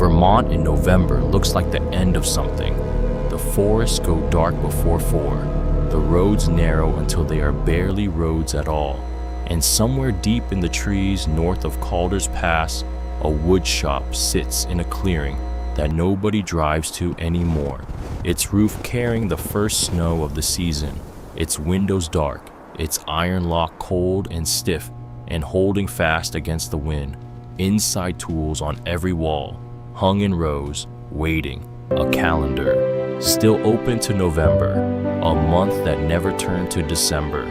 Vermont in November looks like the end of something. The forests go dark before 4. The roads narrow until they are barely roads at all. And somewhere deep in the trees north of Calder's Pass, a wood shop sits in a clearing that nobody drives to anymore. Its roof carrying the first snow of the season, its windows dark, its iron lock cold and stiff and holding fast against the wind. Inside tools on every wall, hung in rows, waiting. A calendar, still open to November, a month that never turned to December.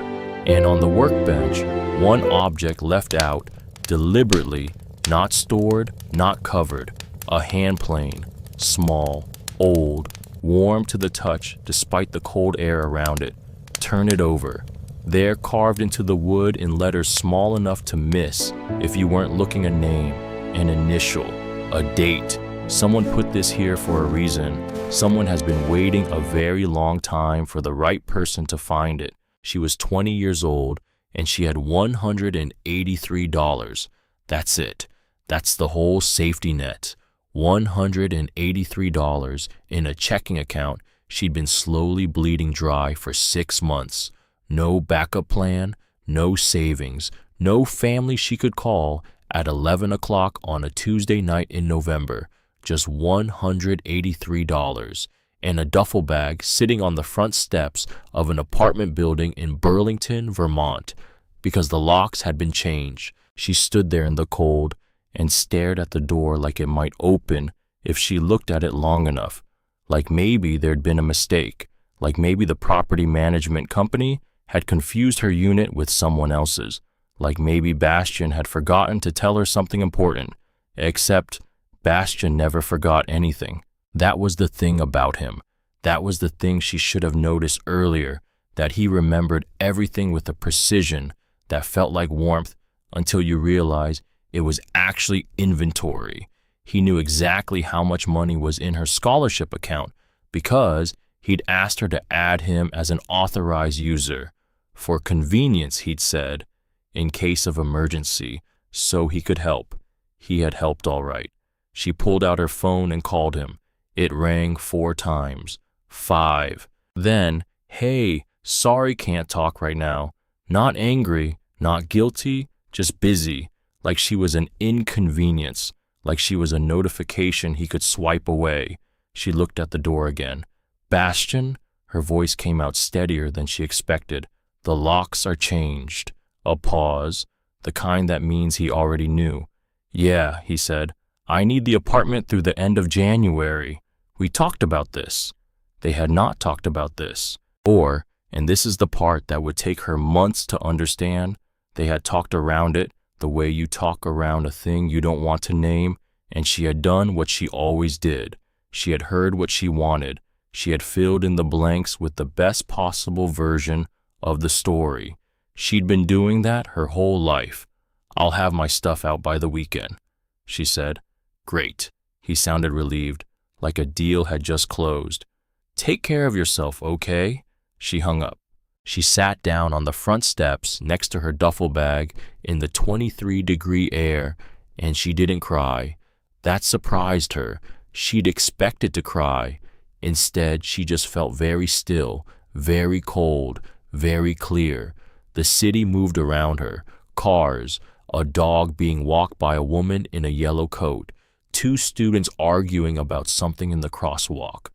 And on the workbench, one object left out, deliberately, not stored, not covered. A hand plane, small, old, warm to the touch despite the cold air around it. Turn it over. There, carved into the wood in letters small enough to miss if you weren't looking, a name, an initial, a date. Someone put this here for a reason. Someone has been waiting a very long time for the right person to find it. She was 20 years old and she had $183. That's it. That's the whole safety net. $183 in a checking account she'd been slowly bleeding dry for 6 months. No backup plan, no savings, no family she could call at 11 o'clock on a Tuesday night in November. Just $183 and a duffel bag sitting on the front steps of an apartment building in Burlington, Vermont. Because the locks had been changed, she stood there in the cold and stared at the door like it might open if she looked at it long enough. Like maybe there'd been a mistake, like maybe the property management company had confused her unit with someone else's, like maybe Bastian had forgotten to tell her something important. Except Bastian never forgot anything. That was the thing about him. That was the thing she should have noticed earlier, that he remembered everything with a precision that felt like warmth until you realize it was actually inventory. He knew exactly how much money was in her scholarship account because he'd asked her to add him as an authorized user. For convenience, he'd said, in case of emergency, so he could help. He had helped all right. She pulled out her phone and called him. It rang 4 times. 5. Then, hey, sorry, can't talk right now. Not angry, not guilty, just busy, like she was an inconvenience, like she was a notification he could swipe away. She looked at the door again. Bastian? Her voice came out steadier than she expected. The locks are changed. A pause, the kind that means he already knew. Yeah, he said. I need the apartment through the end of January. We talked about this. They had not talked about this. Or, and this is the part that would take her months to understand, they had talked around it the way you talk around a thing you don't want to name, and she had done what she always did. She had heard what she wanted. She had filled in the blanks with the best possible version of the story. She'd been doing that her whole life. I'll have my stuff out by the weekend, she said. Great. He sounded relieved, like a deal had just closed. Take care of yourself, okay? She hung up. She sat down on the front steps next to her duffel bag in the 23-degree air, and she didn't cry. That surprised her. She'd expected to cry. Instead, she just felt very still, very cold, very clear. The city moved around her. Cars, a dog being walked by a woman in a yellow coat, 2 students arguing about something in the crosswalk.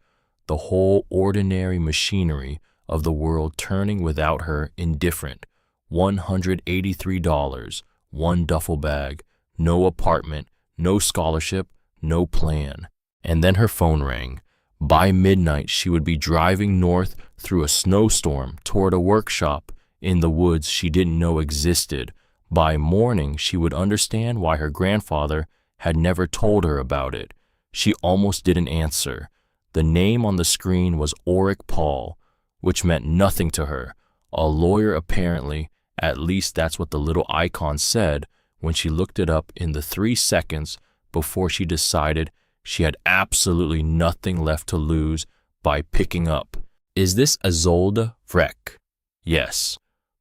The whole ordinary machinery of the world turning without her indifferent. $183, 1 duffel bag, no apartment, no scholarship, no plan. And then her phone rang. By midnight, she would be driving north through a snowstorm toward a workshop in the woods she didn't know existed. By morning, she would understand why her grandfather had never told her about it. She almost didn't answer. The name on the screen was Auric Paul, which meant nothing to her. A lawyer apparently, at least that's what the little icon said when she looked it up in the 3 seconds before she decided she had absolutely nothing left to lose by picking up. Is this Isolde Vreck? Yes.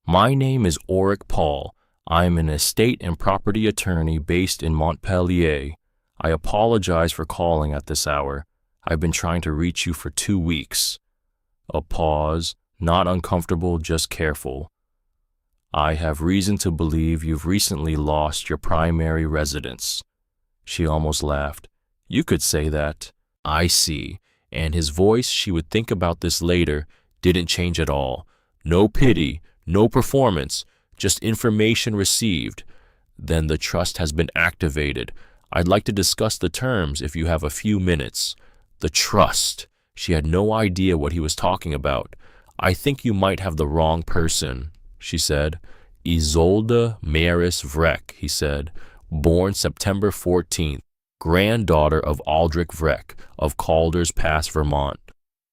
My name is Auric Paul. I am an estate and property attorney based in Montpelier. I apologize for calling at this hour. I've been trying to reach you for 2 weeks. A pause, not uncomfortable, just careful. I have reason to believe you've recently lost your primary residence. She almost laughed. You could say that. I see. And his voice, she would think about this later, didn't change at all. No pity, no performance, just information received. Then the trust has been activated. I'd like to discuss the terms if you have a few minutes. The trust. She had no idea what he was talking about. I think you might have the wrong person, she said. Isolde Maris Vreck, he said, born September 14th, granddaughter of Aldrich Vreck of Calders Pass, Vermont.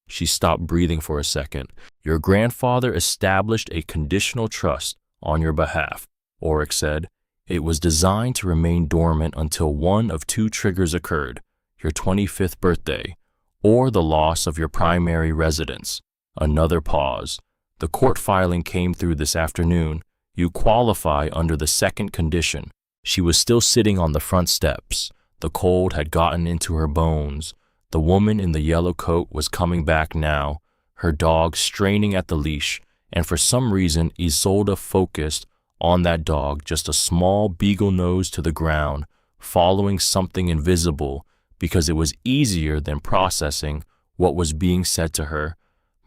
She stopped breathing for a second. Your grandfather established a conditional trust on your behalf, Ulrich said. It was designed to remain dormant until one of 2 triggers occurred, your 25th birthday, or the loss of your primary residence. Another pause. The court filing came through this afternoon. You qualify under the second condition. She was still sitting on the front steps. The cold had gotten into her bones. The woman in the yellow coat was coming back now, her dog straining at the leash, and for some reason Isolde focused on that dog, just a small beagle nose to the ground, following something invisible, because it was easier than processing what was being said to her.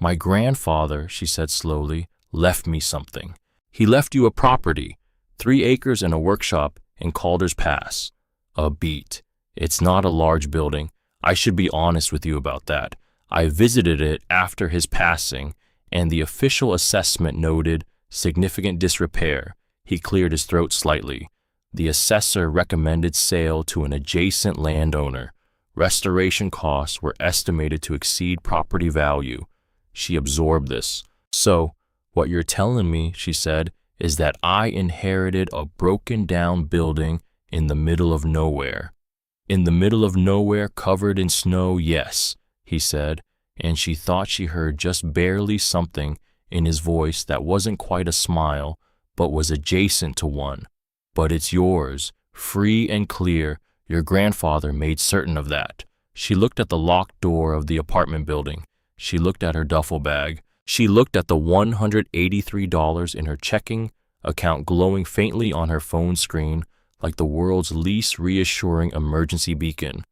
My grandfather, she said slowly, left me something. He left you a property, 3 acres and a workshop in Calders Pass. A beat. It's not a large building. I should be honest with you about that. I visited it after his passing, and the official assessment noted significant disrepair. He cleared his throat slightly. The assessor recommended sale to an adjacent landowner. Restoration costs were estimated to exceed property value. She absorbed this. So, what you're telling me, she said, is that I inherited a broken-down building in the middle of nowhere. In the middle of nowhere, covered in snow, yes, he said, and she thought she heard just barely something in his voice that wasn't quite a smile, but was adjacent to one. But it's yours, free and clear. Your grandfather made certain of that. She looked at the locked door of the apartment building. She looked at her duffel bag. She looked at the $183 in her checking account glowing faintly on her phone screen like the world's least reassuring emergency beacon.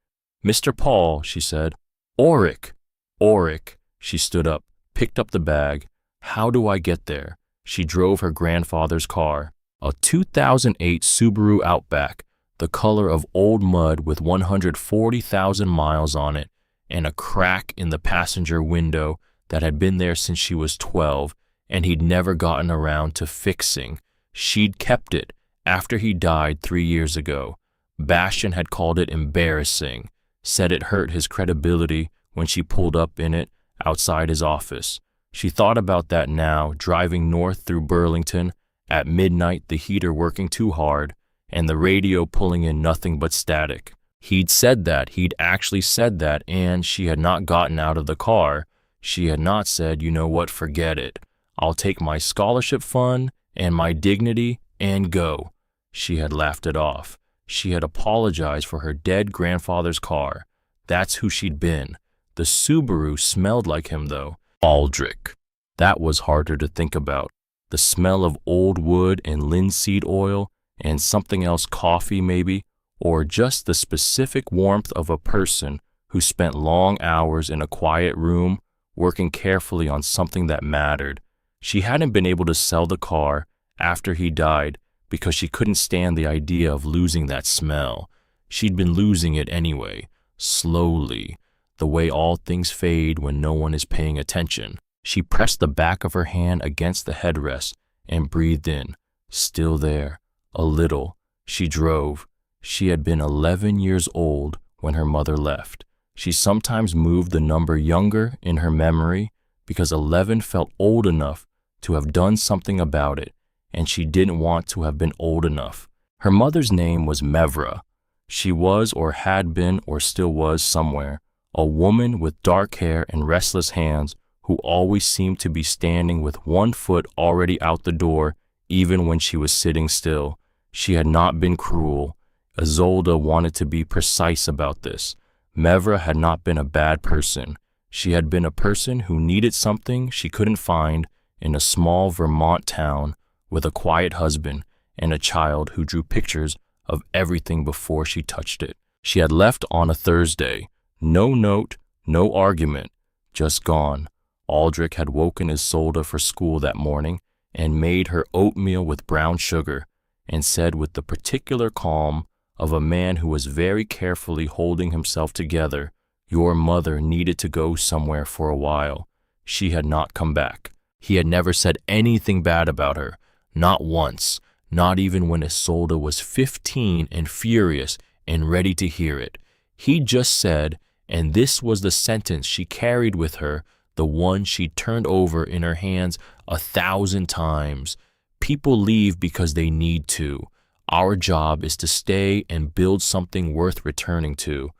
Mr. Paul, she said. Ulrich. Ulrich. She stood up, picked up the bag. How do I get there? She drove her grandfather's car, a 2008 Subaru Outback, the color of old mud with 140,000 miles on it, and a crack in the passenger window that had been there since she was 12, and he'd never gotten around to fixing. She'd kept it after he died 3 years ago. Bastian had called it embarrassing, said it hurt his credibility when she pulled up in it outside his office. She thought about that now, driving north through Burlington, at midnight the heater working too hard, and the radio pulling in nothing but static. He'd actually said that, and she had not gotten out of the car. She had not said, you know what, forget it. I'll take my scholarship fund and my dignity and go. She had laughed it off. She had apologized for her dead grandfather's car. That's who she'd been. The Subaru smelled like him, though. Aldrich. That was harder to think about. The smell of old wood and linseed oil and something else, coffee maybe, or just the specific warmth of a person who spent long hours in a quiet room working carefully on something that mattered. She hadn't been able to sell the car after he died because she couldn't stand the idea of losing that smell. She'd been losing it anyway, slowly, the way all things fade when no one is paying attention. She pressed the back of her hand against the headrest and breathed in. Still there, a little. She drove. She had been 11 years old when her mother left. She sometimes moved the number younger in her memory because 11 felt old enough to have done something about it, and she didn't want to have been old enough. Her mother's name was Mevra. She was or had been or still was somewhere, a woman with dark hair and restless hands who always seemed to be standing with one foot already out the door even when she was sitting still. She had not been cruel. Isolde wanted to be precise about this. Mevra had not been a bad person. She had been a person who needed something she couldn't find in a small Vermont town with a quiet husband and a child who drew pictures of everything before she touched it. She had left on a Thursday. No note, no argument, just gone. Aldrich had woken Isolde for school that morning and made her oatmeal with brown sugar and said with the particular calm of a man who was very carefully holding himself together, "Your mother needed to go somewhere for a while. She had not come back." He had never said anything bad about her, not once, not even when Isolde was 15 and furious and ready to hear it. He just said, and this was the sentence she carried with her, the one she turned over in her hands 1,000 times. "People leave because they need to. Our job is to stay and build something worth returning to."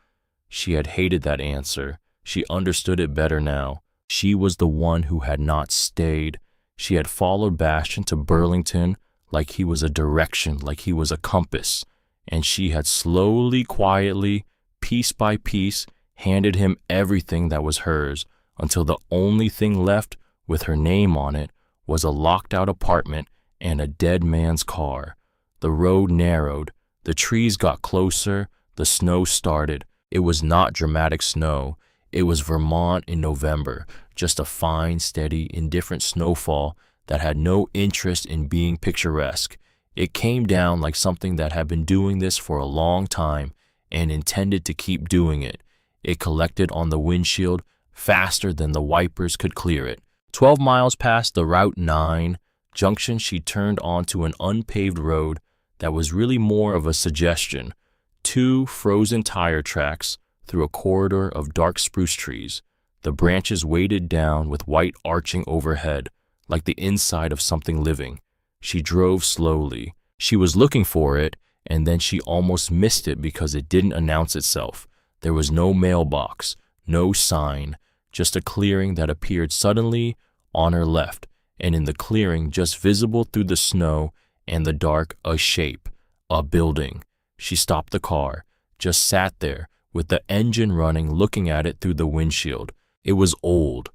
She had hated that answer. She understood it better now. She was the one who had not stayed. She had followed Bastian to Burlington like he was a direction, like he was a compass, and she had slowly, quietly, piece by piece, handed him everything that was hers, until the only thing left with her name on it was a locked-out apartment and a dead man's car. The road narrowed, the trees got closer, the snow started. It was not dramatic snow. It was Vermont in November, just a fine, steady, indifferent snowfall that had no interest in being picturesque. It came down like something that had been doing this for a long time and intended to keep doing it. It collected on the windshield faster than the wipers could clear it. 12 miles past the Route 9 junction, she turned onto an unpaved road that was really more of a suggestion. 2 frozen tire tracks through a corridor of dark spruce trees. The branches weighted down with white arching overhead, like the inside of something living. She drove slowly. She was looking for it, and then she almost missed it because it didn't announce itself. There was no mailbox, no sign, just a clearing that appeared suddenly on her left, and in the clearing, just visible through the snow and the dark, a shape, a building. She stopped the car, just sat there with the engine running, looking at it through the windshield. It was old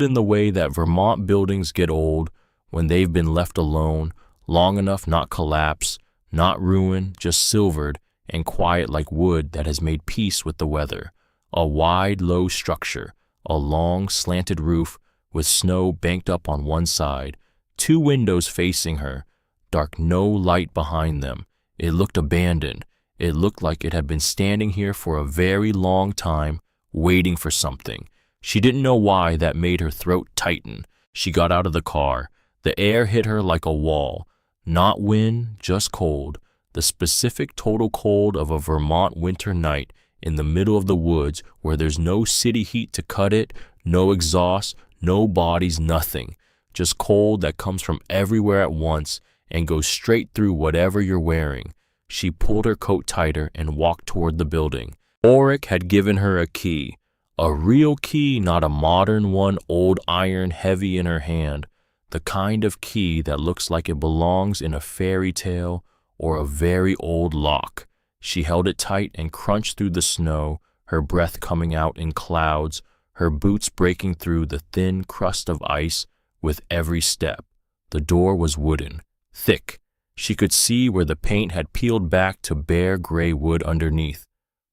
in the way that Vermont buildings get old when they've been left alone long enough, not collapse, not ruin, just silvered and quiet like wood that has made peace with the weather. A wide, low structure, a long, slanted roof with snow banked up on one side, 2 windows facing her, dark, no light behind them. It looked abandoned. It looked like it had been standing here for a very long time, waiting for something. She didn't know why that made her throat tighten. She got out of the car. The air hit her like a wall. Not wind, just cold. The specific total cold of a Vermont winter night in the middle of the woods where there's no city heat to cut it, no exhaust, no bodies, nothing. Just cold that comes from everywhere at once and goes straight through whatever you're wearing. She pulled her coat tighter and walked toward the building. Ulrich had given her a key. A real key, not a modern one, old iron, heavy in her hand. The kind of key that looks like it belongs in a fairy tale or a very old lock. She held it tight and crunched through the snow, her breath coming out in clouds, her boots breaking through the thin crust of ice with every step. The door was wooden, thick. She could see where the paint had peeled back to bare gray wood underneath.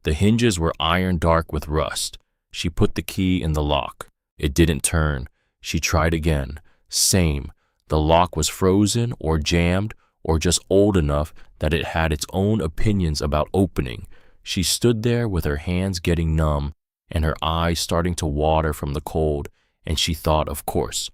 The hinges were iron dark with rust. She put the key in the lock. It didn't turn. She tried again. Same. The lock was frozen or jammed or just old enough that it had its own opinions about opening. She stood there with her hands getting numb and her eyes starting to water from the cold, and she thought, of course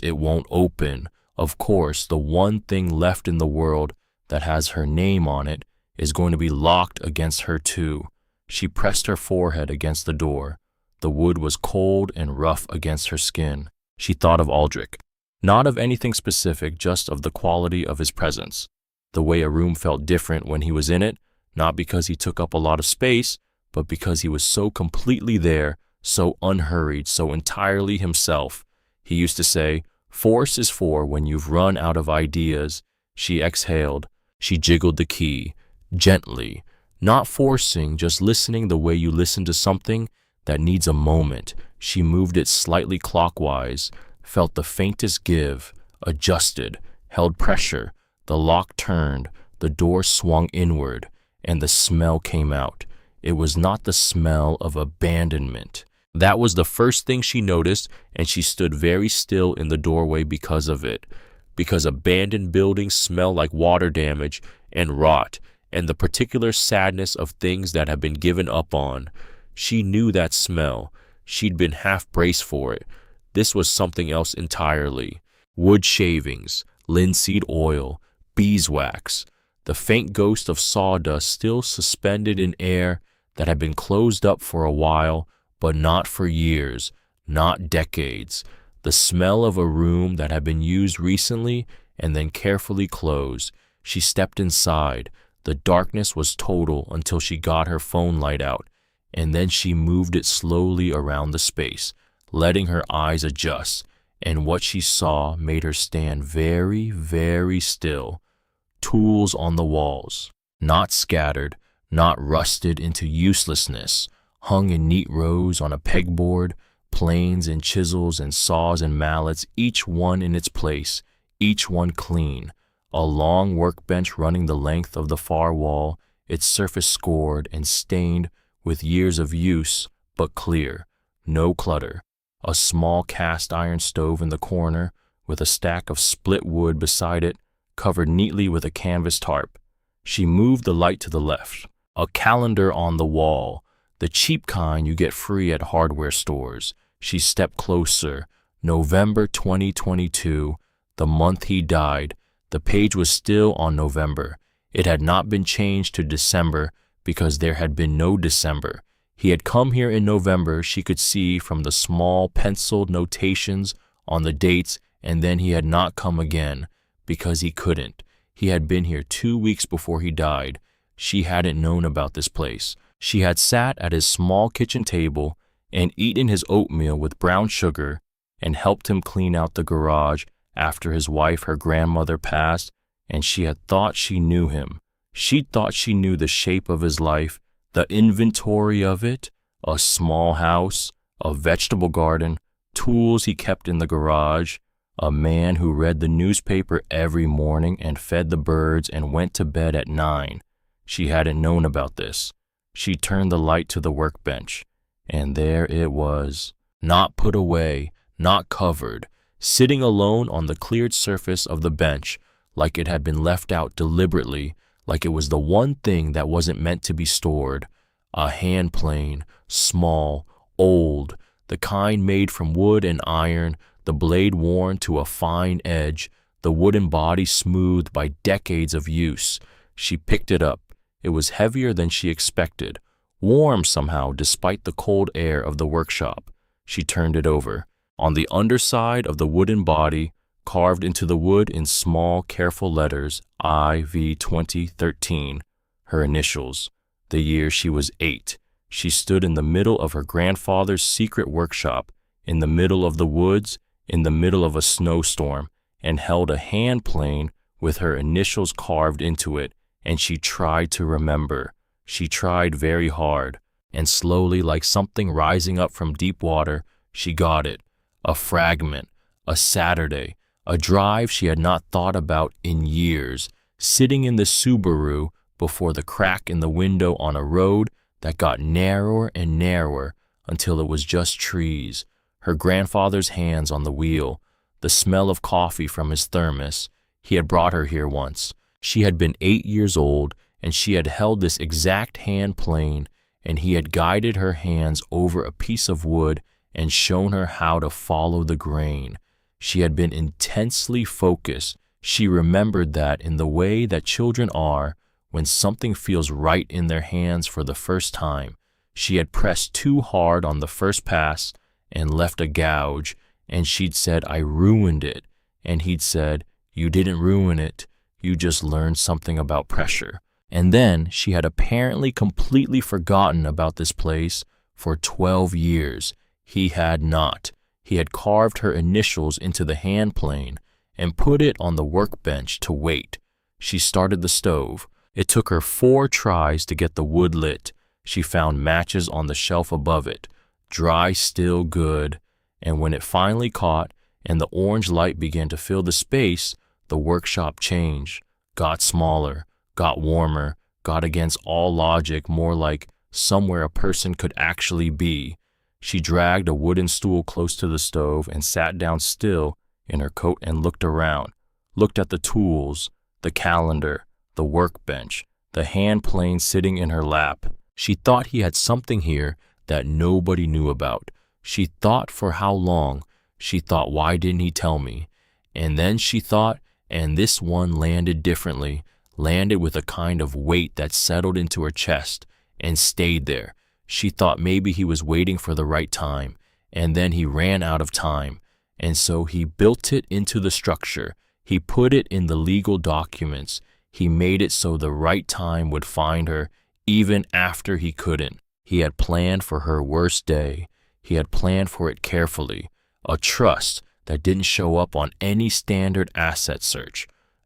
it won't open. Of course, the one thing left in the world that has her name on it is going to be locked against her too. She pressed her forehead against the door. The wood was cold and rough against her skin. She thought of Aldrich. Not of anything specific, just of the quality of his presence. The way a room felt different when he was in it, not because he took up a lot of space, but because he was so completely there, so unhurried, so entirely himself. He used to say, "Force is for when you've run out of ideas." She exhaled. She jiggled the key. gently, not forcing, just listening the way you listen to something that needs a moment. She moved it slightly clockwise, felt the faintest give, adjusted, held pressure. The lock turned, the door swung inward, and the smell came out. It was not the smell of abandonment. That was the first thing she noticed, and she stood very still in the doorway because of it. Because abandoned buildings smell like water damage and rot, and the particular sadness of things that have been given up on. She knew that smell. She'd been half braced for it. This was something else entirely. Wood shavings, linseed oil, beeswax, the faint ghost of sawdust still suspended in air that had been closed up for a while, but not for years, not decades. The smell of a room that had been used recently and then carefully closed. She stepped inside. The darkness was total until she got her phone light out, and then she moved it slowly around the space, letting her eyes adjust, and what she saw made her stand very, very still. Tools on the walls, not scattered, not rusted into uselessness, hung in neat rows on a pegboard, planes and chisels and saws and mallets, each one in its place, each one clean. A long workbench running the length of the far wall, its surface scored and stained with years of use, but clear, no clutter. A small cast iron stove in the corner, with a stack of split wood beside it, covered neatly with a canvas tarp. She moved the light to the left. A calendar on the wall, the cheap kind you get free at hardware stores. She stepped closer. November 2022, the month he died. The page was still on November. It had not been changed to December because there had been no December. He had come here in November, she could see from the small penciled notations on the dates, and then he had not come again because he couldn't. He had been here 2 weeks before he died. She hadn't known about this place. She had sat at his small kitchen table and eaten his oatmeal with brown sugar and helped him clean out the garage after his wife, her grandmother, passed, and she had thought she knew him. She thought she knew the shape of his life, the inventory of it, a small house, a vegetable garden, tools he kept in the garage, a man who read the newspaper every morning and fed the birds and went to bed at 9. She hadn't known about this. She turned the light to the workbench, and there it was, not put away, not covered, sitting alone on the cleared surface of the bench, like it had been left out deliberately, like it was the one thing that wasn't meant to be stored. A hand plane, small, old, the kind made from wood and iron, the blade worn to a fine edge, the wooden body smoothed by decades of use. She picked it up. It was heavier than she expected, warm somehow despite the cold air of the workshop. She turned it over. On the underside of the wooden body, carved into the wood in small, careful letters, IV 2013, her initials, the year she was 8. She stood in the middle of her grandfather's secret workshop, in the middle of the woods, in the middle of a snowstorm, and held a hand plane with her initials carved into it, and she tried to remember. She tried very hard, and slowly, like something rising up from deep water, she got it. A fragment, a Saturday, a drive she had not thought about in years, sitting in the Subaru before the crack in the window on a road that got narrower and narrower until it was just trees, her grandfather's hands on the wheel, the smell of coffee from his thermos. He had brought her here once. She had been 8 years old, and she had held this exact hand plane, and he had guided her hands over a piece of wood and shown her how to follow the grain. She had been intensely focused. She remembered that in the way that children are when something feels right in their hands for the first time. She had pressed too hard on the first pass and left a gouge, and she'd said, "I ruined it." And he'd said, "You didn't ruin it. You just learned something about pressure." And then she had apparently completely forgotten about this place for 12 years. He had not. He had carved her initials into the hand plane and put it on the workbench to wait. She started the stove. It took her 4 tries to get the wood lit. She found matches on the shelf above it, dry, still good, and when it finally caught and the orange light began to fill the space, the workshop changed, got smaller, got warmer, got against all logic, more like somewhere a person could actually be. She dragged a wooden stool close to the stove and sat down still in her coat and looked around, looked at the tools, the calendar, the workbench, the hand plane sitting in her lap. She thought he had something here that nobody knew about. She thought, for how long? She thought, why didn't he tell me? And then she thought, and this one landed differently, landed with a kind of weight that settled into her chest and stayed there. She thought maybe he was waiting for the right time, and then he ran out of time. And so he built it into the structure. He put it in the legal documents. He made it so the right time would find her, even after he couldn't. He had planned for her worst day. He had planned for it carefully. A trust that didn't show up on any standard asset search.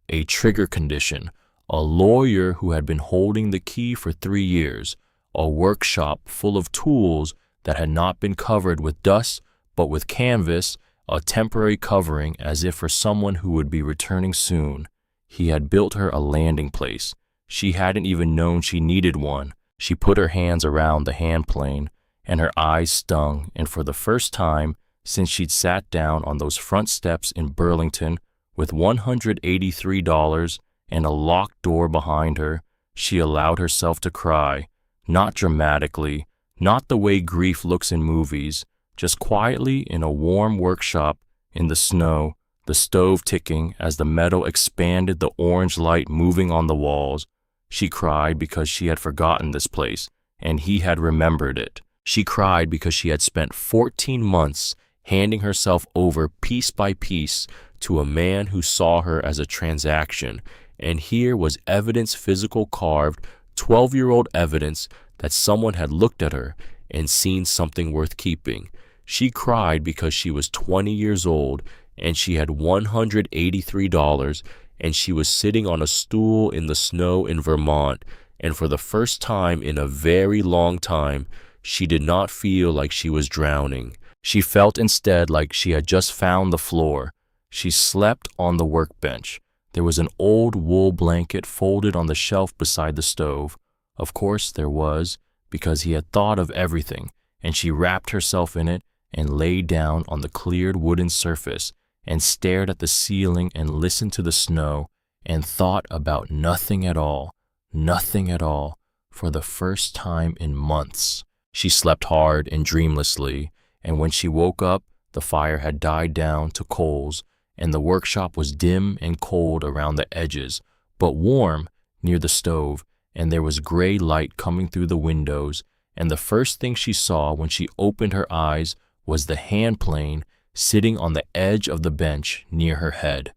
A trigger condition. A lawyer who had been holding the key for 3 years. A workshop full of tools that had not been covered with dust, but with canvas, a temporary covering as if for someone who would be returning soon. He had built her a landing place. She hadn't even known she needed one. She put her hands around the hand plane, and her eyes stung, and for the first time since she'd sat down on those front steps in Burlington with $183 and a locked door behind her, she allowed herself to cry, not dramatically, not the way grief looks in movies, just quietly in a warm workshop in the snow, the stove ticking as the metal expanded, the orange light moving on the walls. She cried because she had forgotten this place, and he had remembered it. She cried because she had spent 14 months handing herself over piece by piece to a man who saw her as a transaction, and here was evidence, physical, carved, 12-year-old evidence that someone had looked at her and seen something worth keeping. She cried because she was 20 years old and she had $183 and she was sitting on a stool in the snow in Vermont, and for the first time in a very long time, she did not feel like she was drowning. She felt instead like she had just found the floor. She slept on the workbench. There was an old wool blanket folded on the shelf beside the stove. Of course there was, because he had thought of everything, and she wrapped herself in it and lay down on the cleared wooden surface and stared at the ceiling and listened to the snow and thought about nothing at all, for the first time in months. She slept hard and dreamlessly, and when she woke up, the fire had died down to coals, and the workshop was dim and cold around the edges, but warm near the stove, and there was gray light coming through the windows, and the first thing she saw when she opened her eyes was the hand plane sitting on the edge of the bench near her head.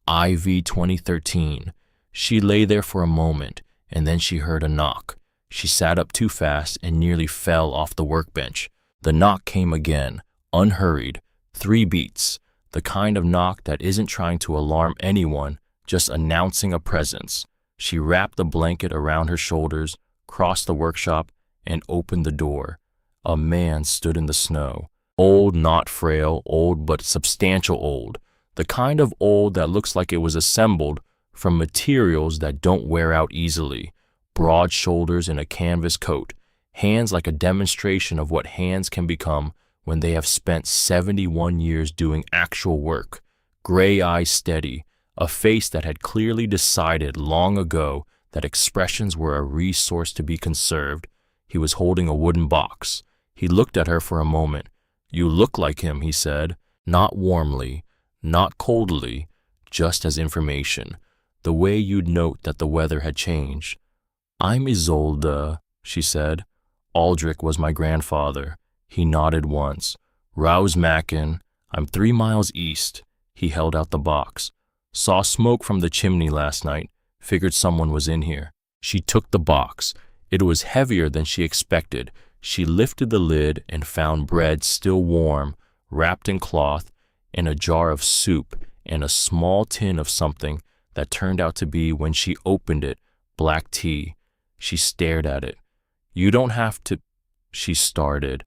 IV 2013. She lay there for a moment, and then she heard a knock. She sat up too fast and nearly fell off the workbench. The knock came again, unhurried, 3 beats, the kind of knock that isn't trying to alarm anyone, just announcing a presence. She wrapped the blanket around her shoulders, crossed the workshop, and opened the door. A man stood in the snow. Old, not frail, old but substantial old. The kind of old that looks like it was assembled from materials that don't wear out easily. Broad shoulders in a canvas coat. Hands like a demonstration of what hands can become when they have spent 71 years doing actual work. Gray eyes steady. A face that had clearly decided long ago that expressions were a resource to be conserved. He was holding a wooden box. He looked at her for a moment. "You look like him," he said, not warmly, not coldly, just as information, the way you'd note that the weather had changed. "I'm Isolde," she said. "Aldrich was my grandfather." He nodded once. "Rouse-Mackin. I'm 3 miles east." He held out the box. "Saw smoke from the chimney last night. Figured someone was in here." She took the box. It was heavier than she expected. She lifted the lid and found bread still warm, wrapped in cloth, and a jar of soup and a small tin of something that turned out to be, when she opened it, black tea. She stared at it. You don't have to, she started.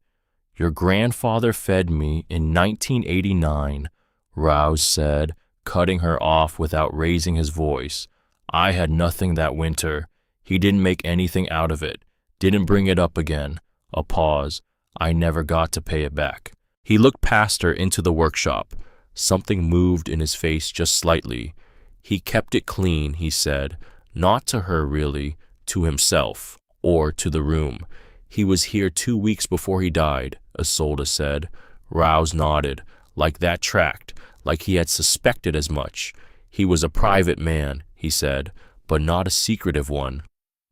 Your grandfather fed me in 1989, Rouse said, cutting her off without raising his voice. I had nothing that winter. He didn't make anything out of it. Didn't bring it up again. A pause. I never got to pay it back. He looked past her into the workshop. Something moved in his face just slightly. He kept it clean, he said. Not to her, really. To himself. Or to the room. He was here 2 weeks before he died, Isolde said. Rouse nodded. Like that tract. Like he had suspected as much. He was a private man, he said, but not a secretive one.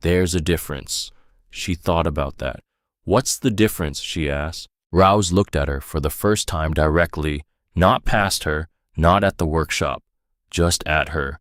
There's a difference. She thought about that. What's the difference, she asked. Rouse looked at her for the first time directly, not past her, not at the workshop, just at her.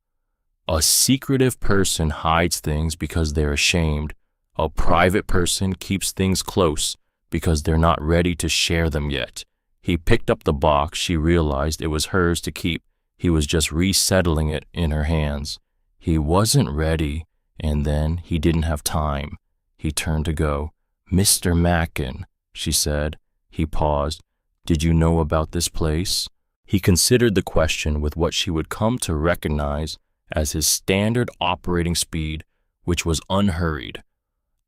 A secretive person hides things because they're ashamed. A private person keeps things close because they're not ready to share them yet. He picked up the box. She realized it was hers to keep. He was just resettling it in her hands. He wasn't ready, and then he didn't have time. He turned to go. Mr. Mackin, she said. He paused. Did you know about this place? He considered the question with what she would come to recognize as his standard operating speed, which was unhurried.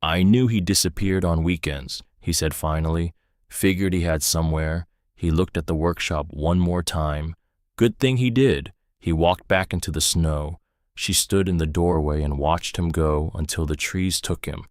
I knew he disappeared on weekends, he said finally. Figured he had somewhere. He looked at the workshop one more time. Good thing he did. He walked back into the snow. She stood in the doorway and watched him go until the trees took him.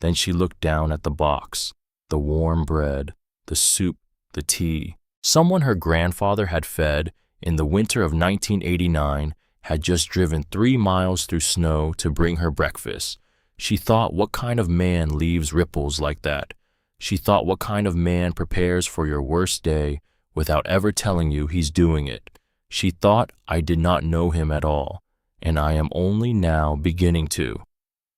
Then she looked down at the box, the warm bread, the soup, the tea. Someone her grandfather had fed in the winter of 1989 had just driven 3 miles through snow to bring her breakfast. She thought, what kind of man leaves ripples like that? She thought, what kind of man prepares for your worst day without ever telling you he's doing it? She thought, I did not know him at all, and I am only now beginning to.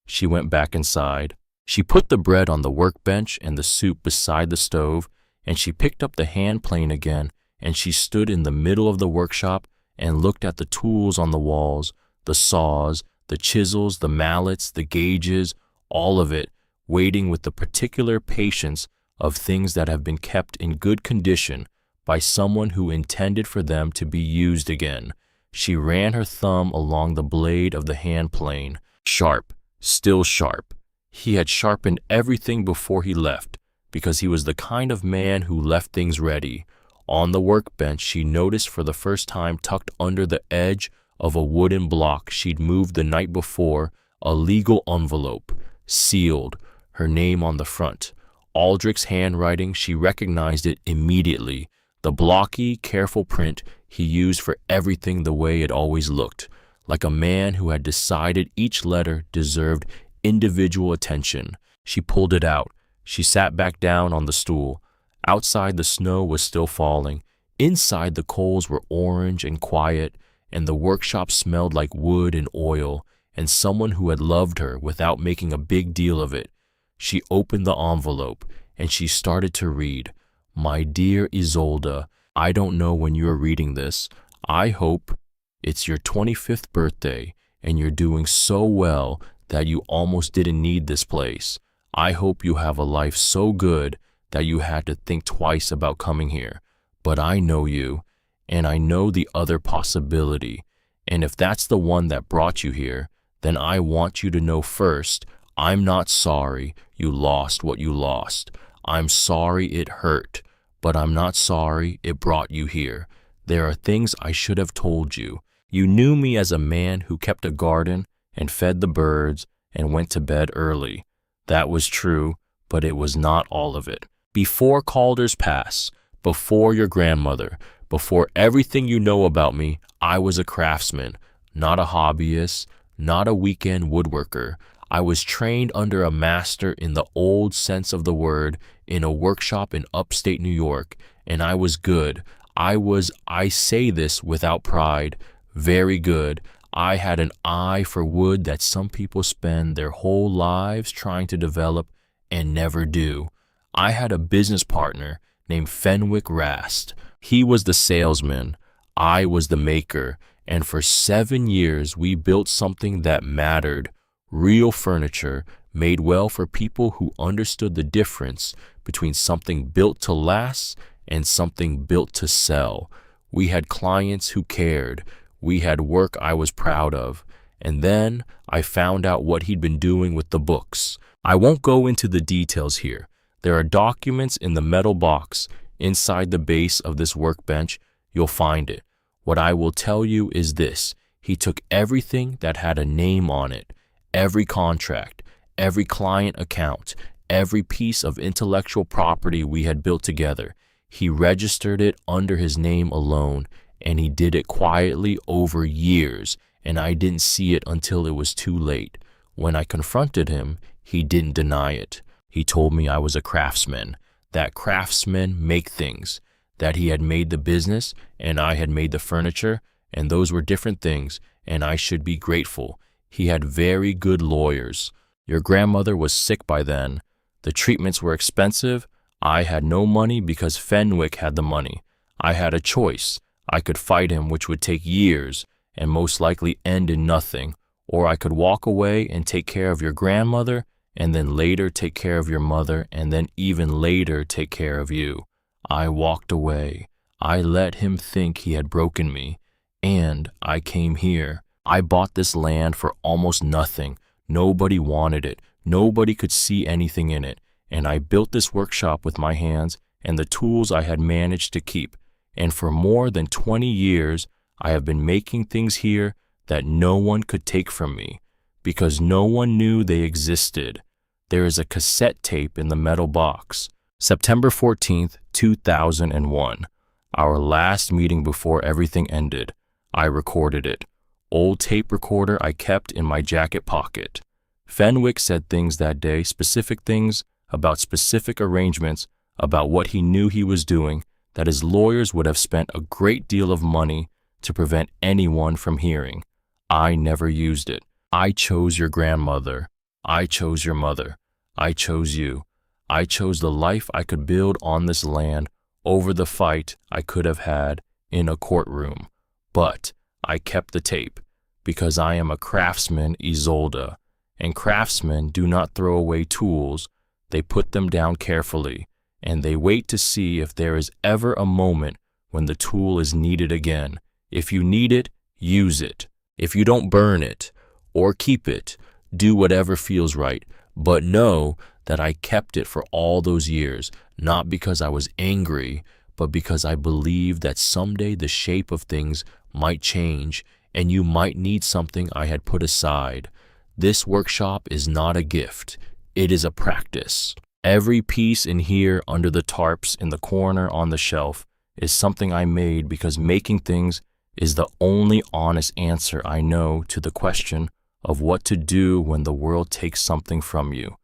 She went back inside. She put the bread on the workbench and the soup beside the stove, and she picked up the hand plane again, and she stood in the middle of the workshop and looked at the tools on the walls, the saws, the chisels, the mallets, the gauges, all of it, waiting with the particular patience of things that have been kept in good condition by someone who intended for them to be used again. She ran her thumb along the blade of the hand plane. Sharp, still sharp. He had sharpened everything before he left, because he was the kind of man who left things ready. On the workbench, she noticed for the first time, tucked under the edge of a wooden block she'd moved the night before, a legal envelope, sealed, her name on the front. Aldrich's handwriting, she recognized it immediately. The blocky, careful print he used for everything the way it always looked, like a man who had decided each letter deserved individual attention. She pulled it out. She sat back down on the stool. Outside, the snow was still falling. Inside, the coals were orange and quiet, and the workshop smelled like wood and oil, and someone who had loved her without making a big deal of it. She opened the envelope, and she started to read. My dear Isolde, I don't know when you're reading this. I hope it's your 25th birthday, and you're doing so well that you almost didn't need this place. I hope you have a life so good that you had to think twice about coming here. But I know you, and I know the other possibility. And if that's the one that brought you here, then I want you to know first, I'm not sorry you lost what you lost. I'm sorry it hurt, but I'm not sorry it brought you here. There are things I should have told you. You knew me as a man who kept a garden and fed the birds and went to bed early. That was true, but it was not all of it. Before Calder's Pass, before your grandmother, before everything you know about me, I was a craftsman, not a hobbyist, not a weekend woodworker. I was trained under a master in the old sense of the word in a workshop in upstate New York, and I was good. I say this without pride, very good. I had an eye for wood that some people spend their whole lives trying to develop and never do. I had a business partner named Fenwick Rast. He was the salesman. I was the maker. And for 7 years, we built something that mattered. real furniture made well for people who understood the difference between something built to last and something built to sell. We had clients who cared. We had work I was proud of. And then I found out what he'd been doing with the books. I won't go into the details here. There are documents in the metal box inside the base of this workbench. You'll find it. What I will tell you is this. He took everything that had a name on it, every contract, every client account, every piece of intellectual property we had built together. He registered it under his name alone, and he did it quietly over years, and I didn't see it until it was too late. When I confronted him, he didn't deny it. He told me I was a craftsman, that craftsmen make things, that he had made the business and I had made the furniture, and those were different things, and I should be grateful. He had very good lawyers. Your grandmother was sick by then. The treatments were expensive. I had no money because Fenwick had the money. I had a choice. I could fight him, which would take years and most likely end in nothing, or I could walk away and take care of your grandmother, and then later take care of your mother, and then even later take care of you. I walked away. I let him think he had broken me, and I came here. I bought this land for almost nothing. Nobody wanted it. Nobody could see anything in it. And I built this workshop with my hands and the tools I had managed to keep. And for more than 20 years, I have been making things here that no one could take from me, because no one knew they existed. There is a cassette tape in the metal box. September 14th, 2001. Our last meeting before everything ended. I recorded it. Old tape recorder I kept in my jacket pocket. Fenwick said things that day, specific things about specific arrangements, about what he knew he was doing, that his lawyers would have spent a great deal of money to prevent anyone from hearing. I never used it. I chose your grandmother. I chose your mother. I chose you. I chose the life I could build on this land over the fight I could have had in a courtroom. But I kept the tape because I am a craftsman, Isolde, and craftsmen do not throw away tools. They put them down carefully, and they wait to see if there is ever a moment when the tool is needed again. If you need it, use it. If you don't, burn it or keep it. Do whatever feels right, but know that I kept it for all those years, not because I was angry, but because I believed that someday the shape of things might change and you might need something I had put aside. This workshop is not a gift. It is a practice. Every piece in here under the tarps in the corner on the shelf is something I made because making things is the only honest answer I know to the question of what to do when the world takes something from you.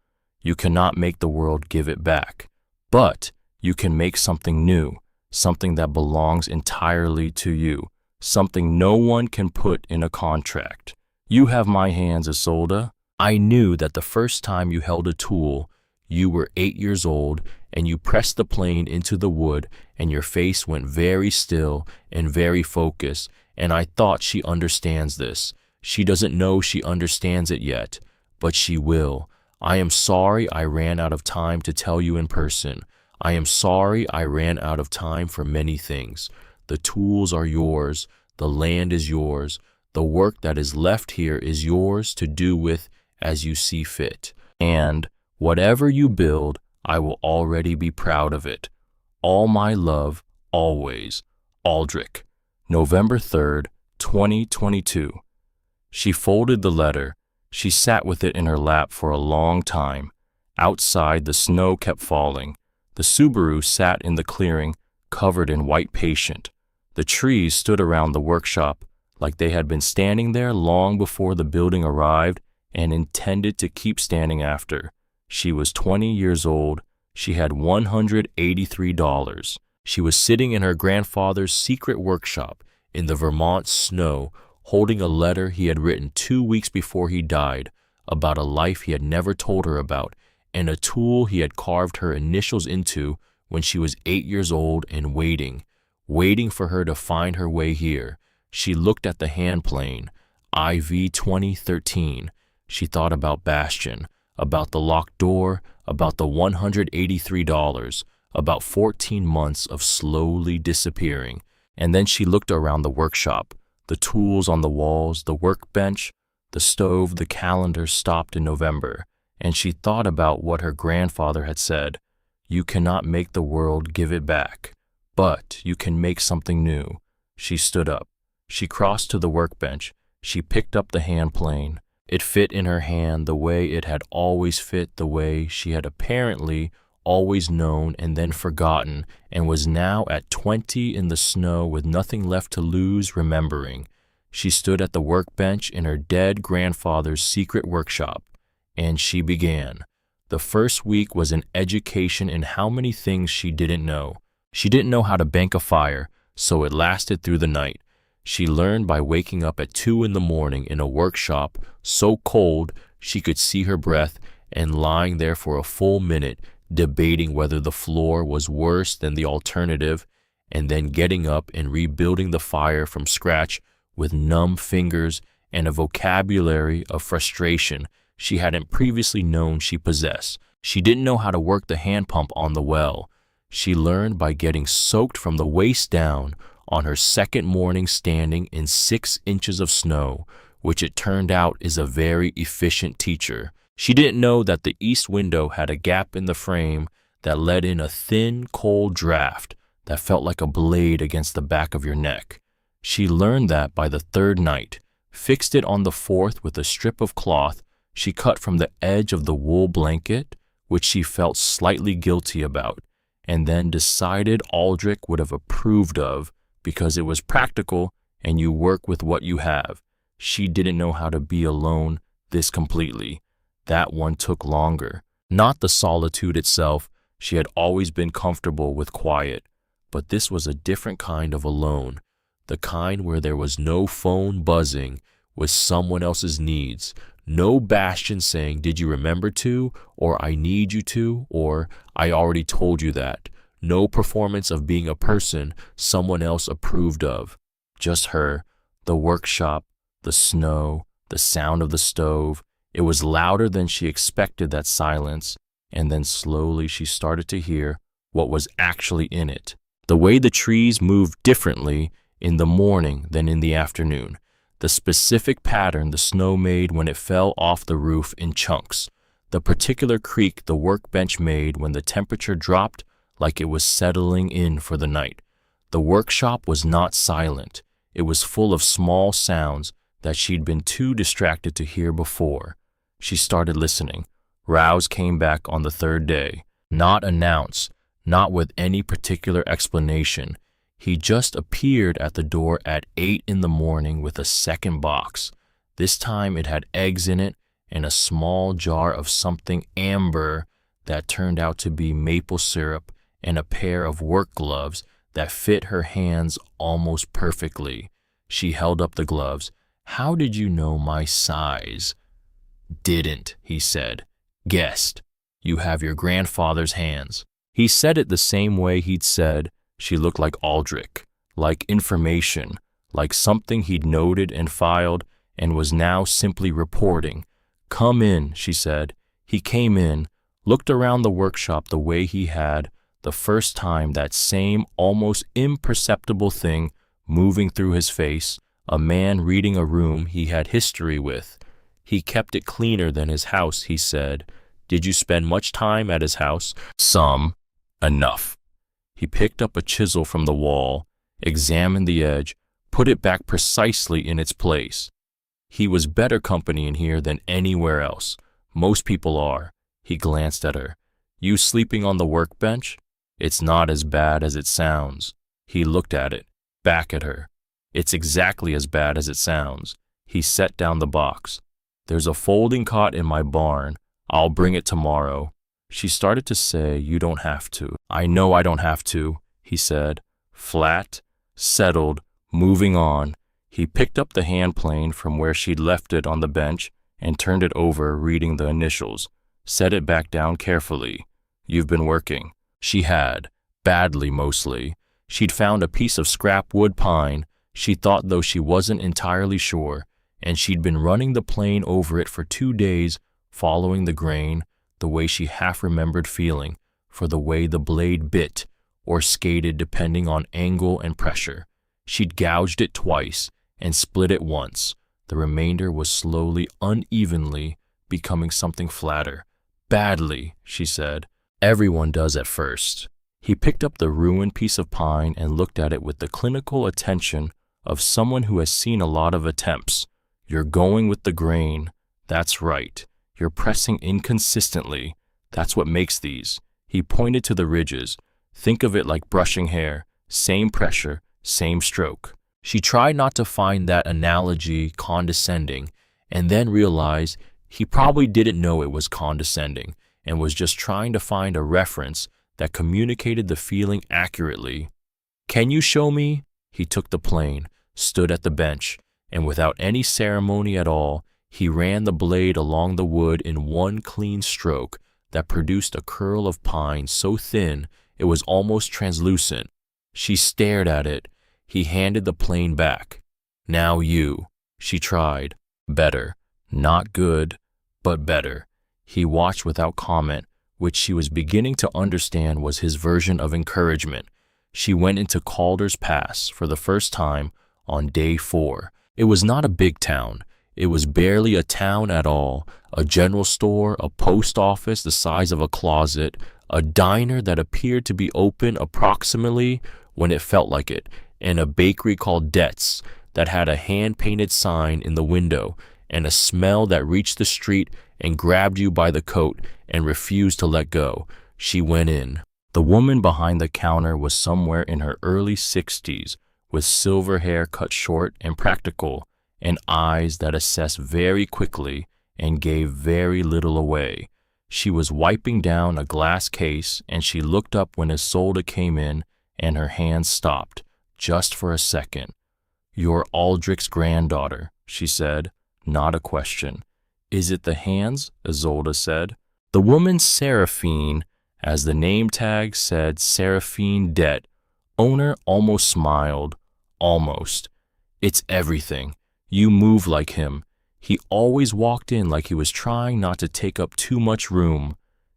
You cannot make the world give it back, but you can make something new, something that belongs entirely to you, something no one can put in a contract. You have my hands, Isolde. I knew that the first time you held a tool, you were 8 years old, and you pressed the plane into the wood, and your face went very still and very focused, and I thought she understands this. She doesn't know she understands it yet, but she will. I am sorry I ran out of time to tell you in person. I am sorry I ran out of time for many things. The tools are yours. The land is yours. The work that is left here is yours to do with as you see fit. And whatever you build, I will already be proud of it. All my love, always. Aldrich. November 3rd, 2022. She folded the letter. She sat with it in her lap for a long time. Outside, the snow kept falling. The Subaru sat in the clearing, covered in white patient. The trees stood around the workshop like they had been standing there long before the building arrived and intended to keep standing after. She was 20 years old. She had $183. She was sitting in her grandfather's secret workshop in the Vermont snow, holding a letter he had written 2 weeks before he died about a life he had never told her about, and a tool he had carved her initials into when she was 8 years old and waiting for her to find her way here. She looked at the hand plane, IV 2013. She thought about Bastian, about the locked door, about the $183, about 14 months of slowly disappearing. And then she looked around the workshop, the tools on the walls, the workbench, the stove, the calendar stopped in November, and she thought about what her grandfather had said. You cannot make the world give it back, but you can make something new. She stood up. She crossed to the workbench. She picked up the hand plane. It fit in her hand the way it had always fit, the way she had apparently always known and then forgotten, and was now at 20 in the snow with nothing left to lose, remembering. She stood at the workbench in her dead grandfather's secret workshop, and she began. The first week was an education in how many things she didn't know. She didn't know how to bank a fire, so it lasted through the night. She learned by waking up at 2 in the morning in a workshop so cold she could see her breath, and lying there for a full minute debating whether the floor was worse than the alternative, and then getting up and rebuilding the fire from scratch with numb fingers and a vocabulary of frustration she hadn't previously known she possessed. She didn't know how to work the hand pump on the well. She learned by getting soaked from the waist down on her second morning standing in 6 inches of snow, which it turned out is a very efficient teacher. She didn't know that the east window had a gap in the frame that let in a thin, cold draft that felt like a blade against the back of your neck. She learned that by the 3rd night, fixed it on the 4th with a strip of cloth she cut from the edge of the wool blanket, which she felt slightly guilty about, and then decided Aldrich would have approved of because it was practical and you work with what you have. She didn't know how to be alone this completely. That one took longer. Not the solitude itself. She had always been comfortable with quiet, but this was a different kind of alone, the kind where there was no phone buzzing with someone else's needs, no Bastian saying, "Did you remember to?" or "I need you to," or "I already told you that." No performance of being a person someone else approved of. Just her, the workshop, the snow, the sound of the stove. It was louder than she expected, that silence, and then slowly she started to hear what was actually in it. The way the trees moved differently in the morning than in the afternoon. The specific pattern the snow made when it fell off the roof in chunks. The particular creak the workbench made when the temperature dropped like it was settling in for the night. The workshop was not silent. It was full of small sounds that she'd been too distracted to hear before. She started listening. Rouse came back on the 3rd day. Not announced, not with any particular explanation. He just appeared at the door at 8 in the morning with a second box. This time it had eggs in it and a small jar of something amber that turned out to be maple syrup, and a pair of work gloves that fit her hands almost perfectly. She held up the gloves. "How did you know my size?" "Didn't," he said. "Guessed. You have your grandfather's hands." He said it the same way he'd said she looked like Aldrich, like information, like something he'd noted and filed and was now simply reporting. "Come in," she said. He came in, looked around the workshop the way he had the first time, that same almost imperceptible thing moving through his face, a man reading a room he had history with. He kept it cleaner than his house, he said. "Did you spend much time at his house?" "Some. Enough." He picked up a chisel from the wall, examined the edge, put it back precisely in its place. He was better company in here than anywhere else. Most people are. He glanced at her. "You sleeping on the workbench? It's not as bad as it sounds." He looked at it, back at her. "It's exactly as bad as it sounds." He set down the box. "There's a folding cot in my barn. I'll bring it tomorrow." She started to say, "You don't have to." "I know I don't have to," he said, flat, settled, moving on. He picked up the hand plane from where she'd left it on the bench and turned it over, reading the initials. Set it back down carefully. "You've been working." She had, badly mostly. She'd found a piece of scrap wood pine, she thought, though she wasn't entirely sure, and she'd been running the plane over it for 2 days, following the grain, the way she half remembered feeling, for the way the blade bit or skated depending on angle and pressure. She'd gouged it twice and split it once. The remainder was slowly, unevenly, becoming something flatter. Badly, she said. Everyone does at first. He picked up the ruined piece of pine and looked at it with the clinical attention of someone who has seen a lot of attempts. You're going with the grain. That's right. You're pressing inconsistently. That's what makes these. He pointed to the ridges. Think of it like brushing hair. Same pressure, same stroke. She tried not to find that analogy condescending, and then realized he probably didn't know it was condescending and was just trying to find a reference that communicated the feeling accurately. Can you show me? He took the plane, stood at the bench, and without any ceremony at all, he ran the blade along the wood in one clean stroke that produced a curl of pine so thin it was almost translucent. She stared at it. He handed the plane back. Now you. She tried. Better. Not good, but better. He watched without comment, which she was beginning to understand was his version of encouragement. She went into Calder's Pass for the first time on day 4. It was not a big town. It was barely a town at all. A general store, a post office the size of a closet, a diner that appeared to be open approximately when it felt like it, and a bakery called Det's that had a hand-painted sign in the window and a smell that reached the street and grabbed you by the coat and refused to let go. She went in. The woman behind the counter was somewhere in her early 60s, with silver hair cut short and practical, and eyes that assessed very quickly and gave very little away. She was wiping down a glass case, and she looked up when Isolde came in, and her hands stopped, just for a second. You're Aldrich's granddaughter, she said, not a question. Is it the hands? Isolde said. The woman Seraphine, as the name tag said Seraphine Det, owner almost smiled. Almost. It's everything. You move like him. He always walked in like he was trying not to take up too much room.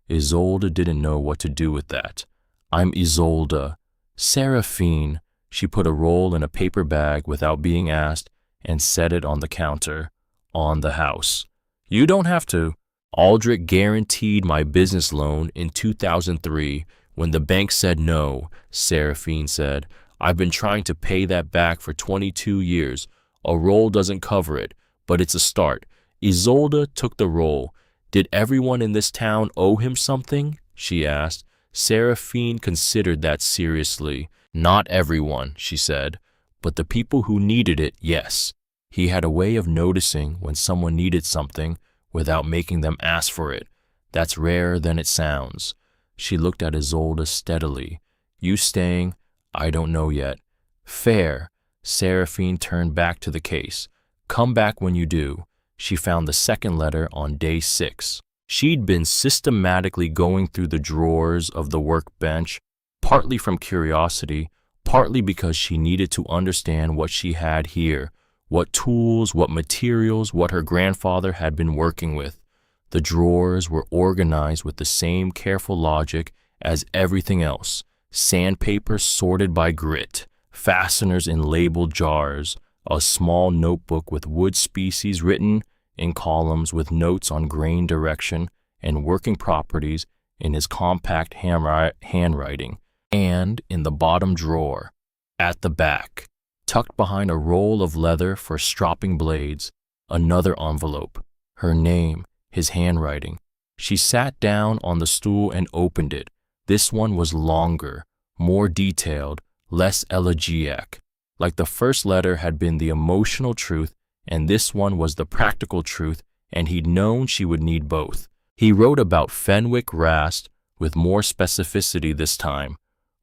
Isolde didn't know what to do with that. I'm Isolde. Seraphine. She put a roll in a paper bag without being asked and set it on the counter, on the house. You don't have to. Aldrich guaranteed my business loan in 2003 when the bank said no, Seraphine said. I've been trying to pay that back for 22 years. A roll doesn't cover it, but it's a start. Isolde took the roll. Did everyone in this town owe him something? She asked. Seraphine considered that seriously. Not everyone, she said, but the people who needed it, yes. He had a way of noticing when someone needed something without making them ask for it. That's rarer than it sounds. She looked at Isolde steadily. You staying? I don't know yet. Fair. Seraphine turned back to the case. Come back when you do. She found the second letter on day 6. She'd been systematically going through the drawers of the workbench, partly from curiosity, partly because she needed to understand what she had here, what tools, what materials, what her grandfather had been working with. The drawers were organized with the same careful logic as everything else. Sandpaper sorted by grit, fasteners in labeled jars, a small notebook with wood species written in columns with notes on grain direction and working properties in his compact handwriting, and in the bottom drawer, at the back, tucked behind a roll of leather for stropping blades, another envelope, her name, his handwriting. She sat down on the stool and opened it. This one was longer, more detailed, less elegiac. Like the first letter had been the emotional truth, and this one was the practical truth, and he'd known she would need both. He wrote about Fenwick Rast with more specificity this time,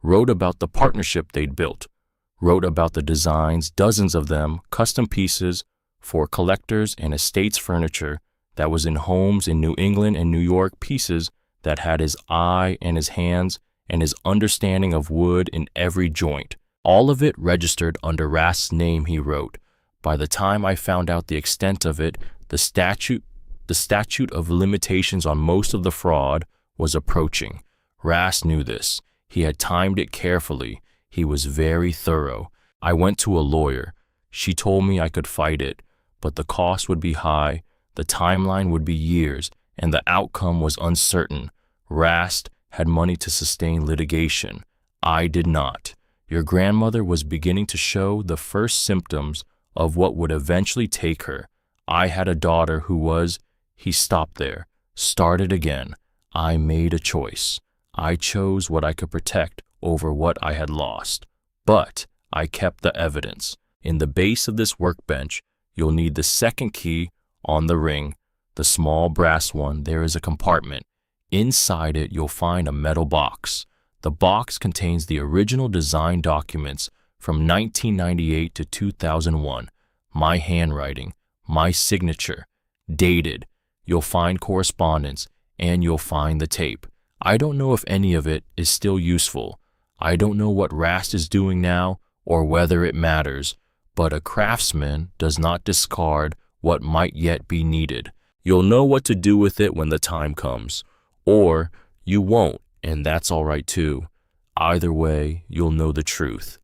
wrote about the partnership they'd built, wrote about the designs, dozens of them, custom pieces for collectors and estates furniture that was in homes in New England and New York, pieces that had his eye and his hands and his understanding of wood in every joint. All of it registered under Rast's name, he wrote, By the time I found out the extent of it, the statute of limitations on most of the fraud was approaching. Rast knew this. He had timed it carefully. He was very thorough. I went to a lawyer. She told me I could fight it, but the cost would be high, the timeline would be years, and the outcome was uncertain. Rast had money to sustain litigation. I did not. Your grandmother was beginning to show the first symptoms of what would eventually take her. I had a daughter who was— He stopped there, started again. I made a choice. I chose what I could protect over what I had lost. But I kept the evidence. In the base of this workbench, you'll need the second key on the ring, the small brass one. There is a compartment. Inside it, you'll find a metal box. The box contains the original design documents from 1998 to 2001, my handwriting, my signature, dated. You'll find correspondence, and you'll find the tape. I don't know if any of it is still useful. I don't know what Rast is doing now or whether it matters, but a craftsman does not discard what might yet be needed. You'll know what to do with it when the time comes, or you won't, and that's all right too. Either way, you'll know the truth.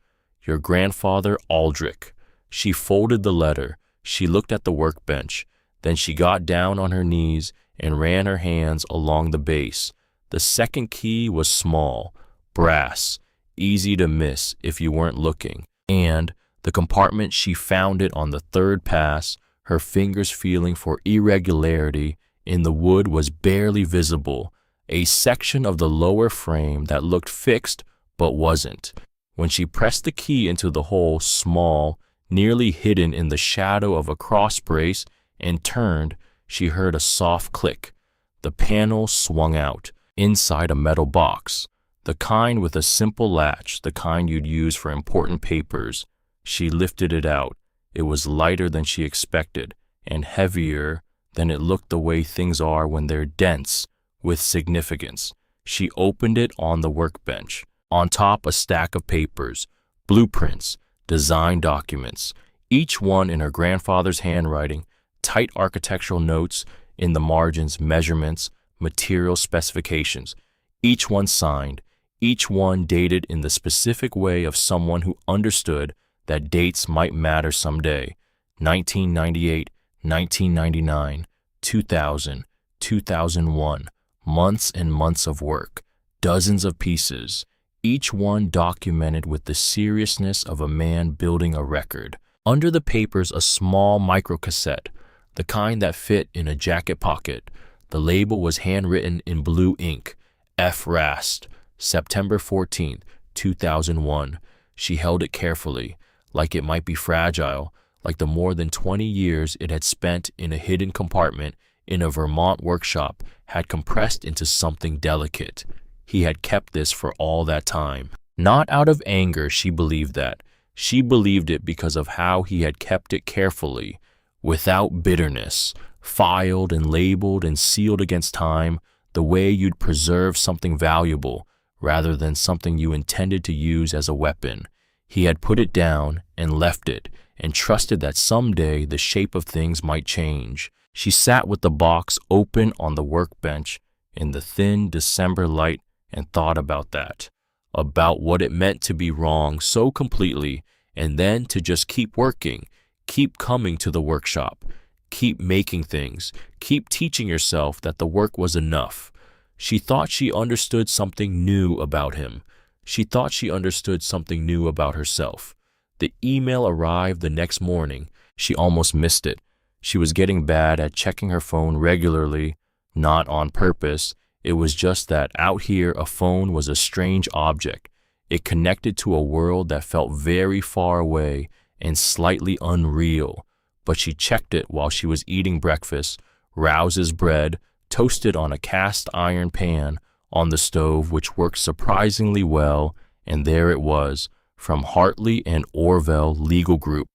Your grandfather, Aldrich. She folded the letter. She looked at the workbench. Then she got down on her knees and ran her hands along the base. The second key was small, brass, easy to miss if you weren't looking. And the compartment, she found it on the third pass, her fingers feeling for irregularity in the wood was barely visible, a section of the lower frame that looked fixed but wasn't. When she pressed the key into the hole, small, nearly hidden in the shadow of a cross brace, and turned, she heard a soft click. The panel swung out. Inside a metal box, the kind with a simple latch, the kind you'd use for important papers. She lifted it out. It was lighter than she expected, and heavier than it looked the way things are when they're dense with significance. She opened it on the workbench. On top, a stack of papers, blueprints, design documents, each one in her grandfather's handwriting, tight architectural notes in the margins, measurements, material specifications, each one signed, each one dated in the specific way of someone who understood that dates might matter someday. 1998, 1999, 2000, 2001, months and months of work, dozens of pieces, each one documented with the seriousness of a man building a record. Under the papers, a small microcassette, the kind that fit in a jacket pocket. The label was handwritten in blue ink, F. Rast, September 14th, 2001. She held it carefully, like it might be fragile, like the more than 20 years it had spent in a hidden compartment in a Vermont workshop had compressed into something delicate. He had kept this for all that time. Not out of anger, she believed that. She believed it because of how he had kept it carefully, without bitterness, filed and labeled and sealed against time, the way you'd preserve something valuable rather than something you intended to use as a weapon. He had put it down and left it and trusted that someday the shape of things might change. She sat with the box open on the workbench in the thin December light and thought about that, about what it meant to be wrong so completely, and then to just keep working, keep coming to the workshop, keep making things, keep teaching yourself that the work was enough. She thought she understood something new about him. She thought she understood something new about herself. The email arrived the next morning. She almost missed it. She was getting bad at checking her phone regularly, not on purpose. It was just that out here a phone was a strange object. It connected to a world that felt very far away and slightly unreal. But she checked it while she was eating breakfast, Rouse's bread, toasted on a cast iron pan on the stove, which worked surprisingly well, and there it was, from Hartley and Orville Legal Group.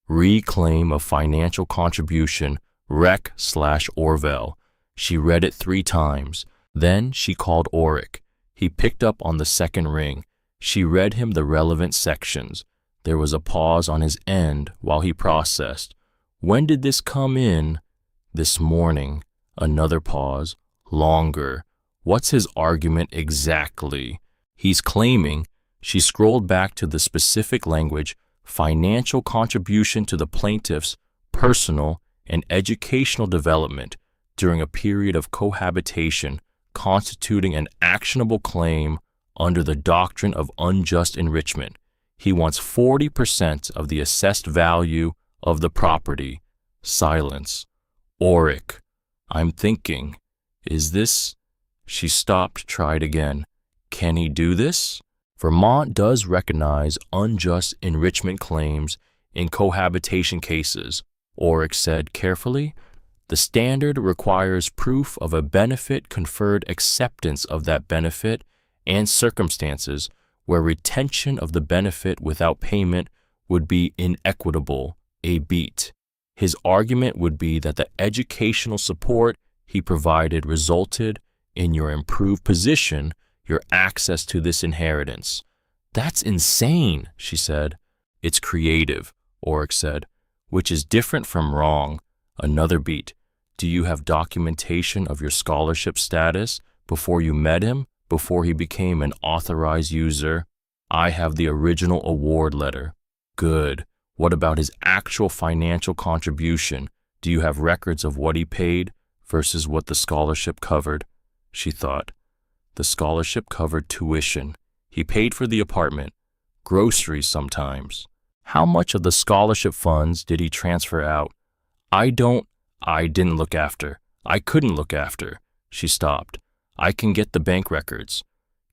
Reclaim of financial contribution, Rec/Orville. She read it 3 times. Then she called Oric. He picked up on the second ring. She read him the relevant sections. There was a pause on his end while he processed. When did this come in? This morning. Another pause. Longer. What's his argument exactly? He's claiming, she scrolled back to the specific language, financial contribution to the plaintiff's personal and educational development during a period of cohabitation constituting an actionable claim under the doctrine of unjust enrichment. He wants 40% of the assessed value of the property. Silence. Orrick. I'm thinking, is this? She stopped, tried again. Can he do this? Vermont does recognize unjust enrichment claims in cohabitation cases, Orrick said carefully. The standard requires proof of a benefit conferred, acceptance of that benefit, and circumstances where retention of the benefit without payment would be inequitable, a beat. His argument would be that the educational support he provided resulted in your improved position, your access to this inheritance. That's insane, she said. It's creative, Orrick said, which is different from wrong. Another beat. Do you have documentation of your scholarship status before you met him, before he became an authorized user? I have the original award letter. Good. What about his actual financial contribution? Do you have records of what he paid versus what the scholarship covered? She thought. The scholarship covered tuition. He paid for the apartment, groceries sometimes. How much of the scholarship funds did he transfer out? I didn't look after. I couldn't look after. She stopped. I can get the bank records.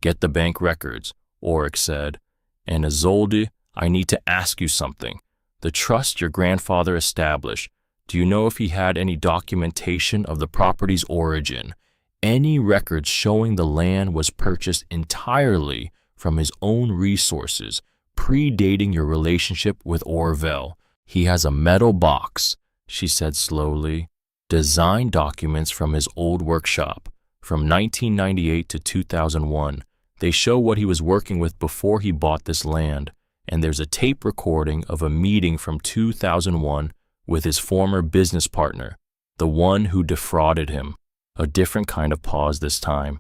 Get the bank records, Orrick said. And Isolde, I need to ask you something. The trust your grandfather established, do you know if he had any documentation of the property's origin? Any records showing the land was purchased entirely from his own resources, predating your relationship with Orville? He has a metal box, she said slowly. Design documents from his old workshop, from 1998 to 2001. They show what he was working with before he bought this land, and there's a tape recording of a meeting from 2001 with his former business partner, the one who defrauded him. A different kind of pause this time.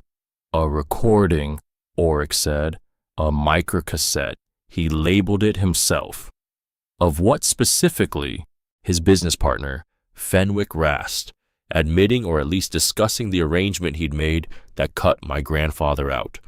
A recording, Orrick said. A microcassette. He labeled it himself. Of what specifically? His business partner, Fenwick Rast, admitting or at least discussing the arrangement he'd made that cut my grandfather out.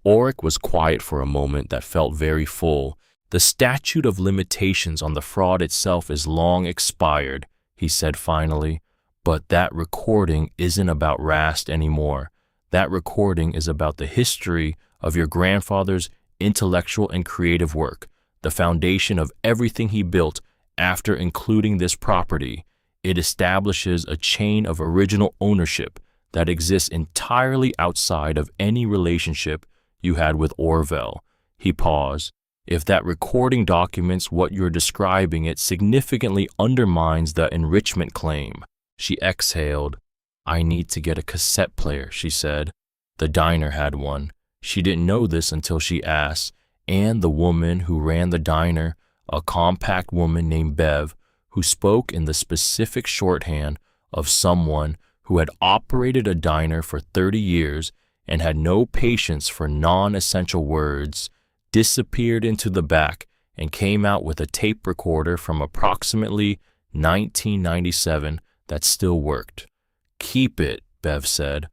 Orrick was quiet for a moment that felt very full. The statute of limitations on the fraud itself is long expired, he said finally. But that recording isn't about Rast anymore. That recording is about the history of your grandfather's intellectual and creative work, the foundation of everything he built after including this property. It establishes a chain of original ownership that exists entirely outside of any relationship you had with Orville. He paused. If that recording documents what you're describing, it significantly undermines the enrichment claim. She exhaled. I need to get a cassette player, she said. The diner had one. She didn't know this until she asked, and the woman who ran the diner, a compact woman named Bev, who spoke in the specific shorthand of someone who had operated a diner for 30 years and had no patience for non-essential words, disappeared into the back and came out with a tape recorder from approximately 1997 that still worked. Keep it, Bev said.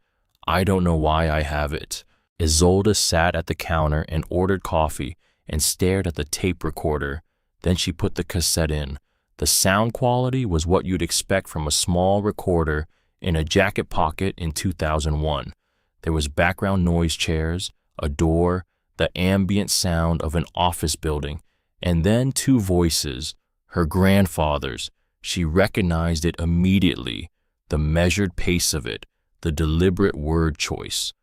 I don't know why I have it. Isolde sat at the counter and ordered coffee and stared at the tape recorder. Then she put the cassette in. The sound quality was what you'd expect from a small recorder in a jacket pocket in 2001. There was background noise, chairs, a door, the ambient sound of an office building, and then two voices, her grandfather's. She recognized it immediately, the measured pace of it, the deliberate word choice.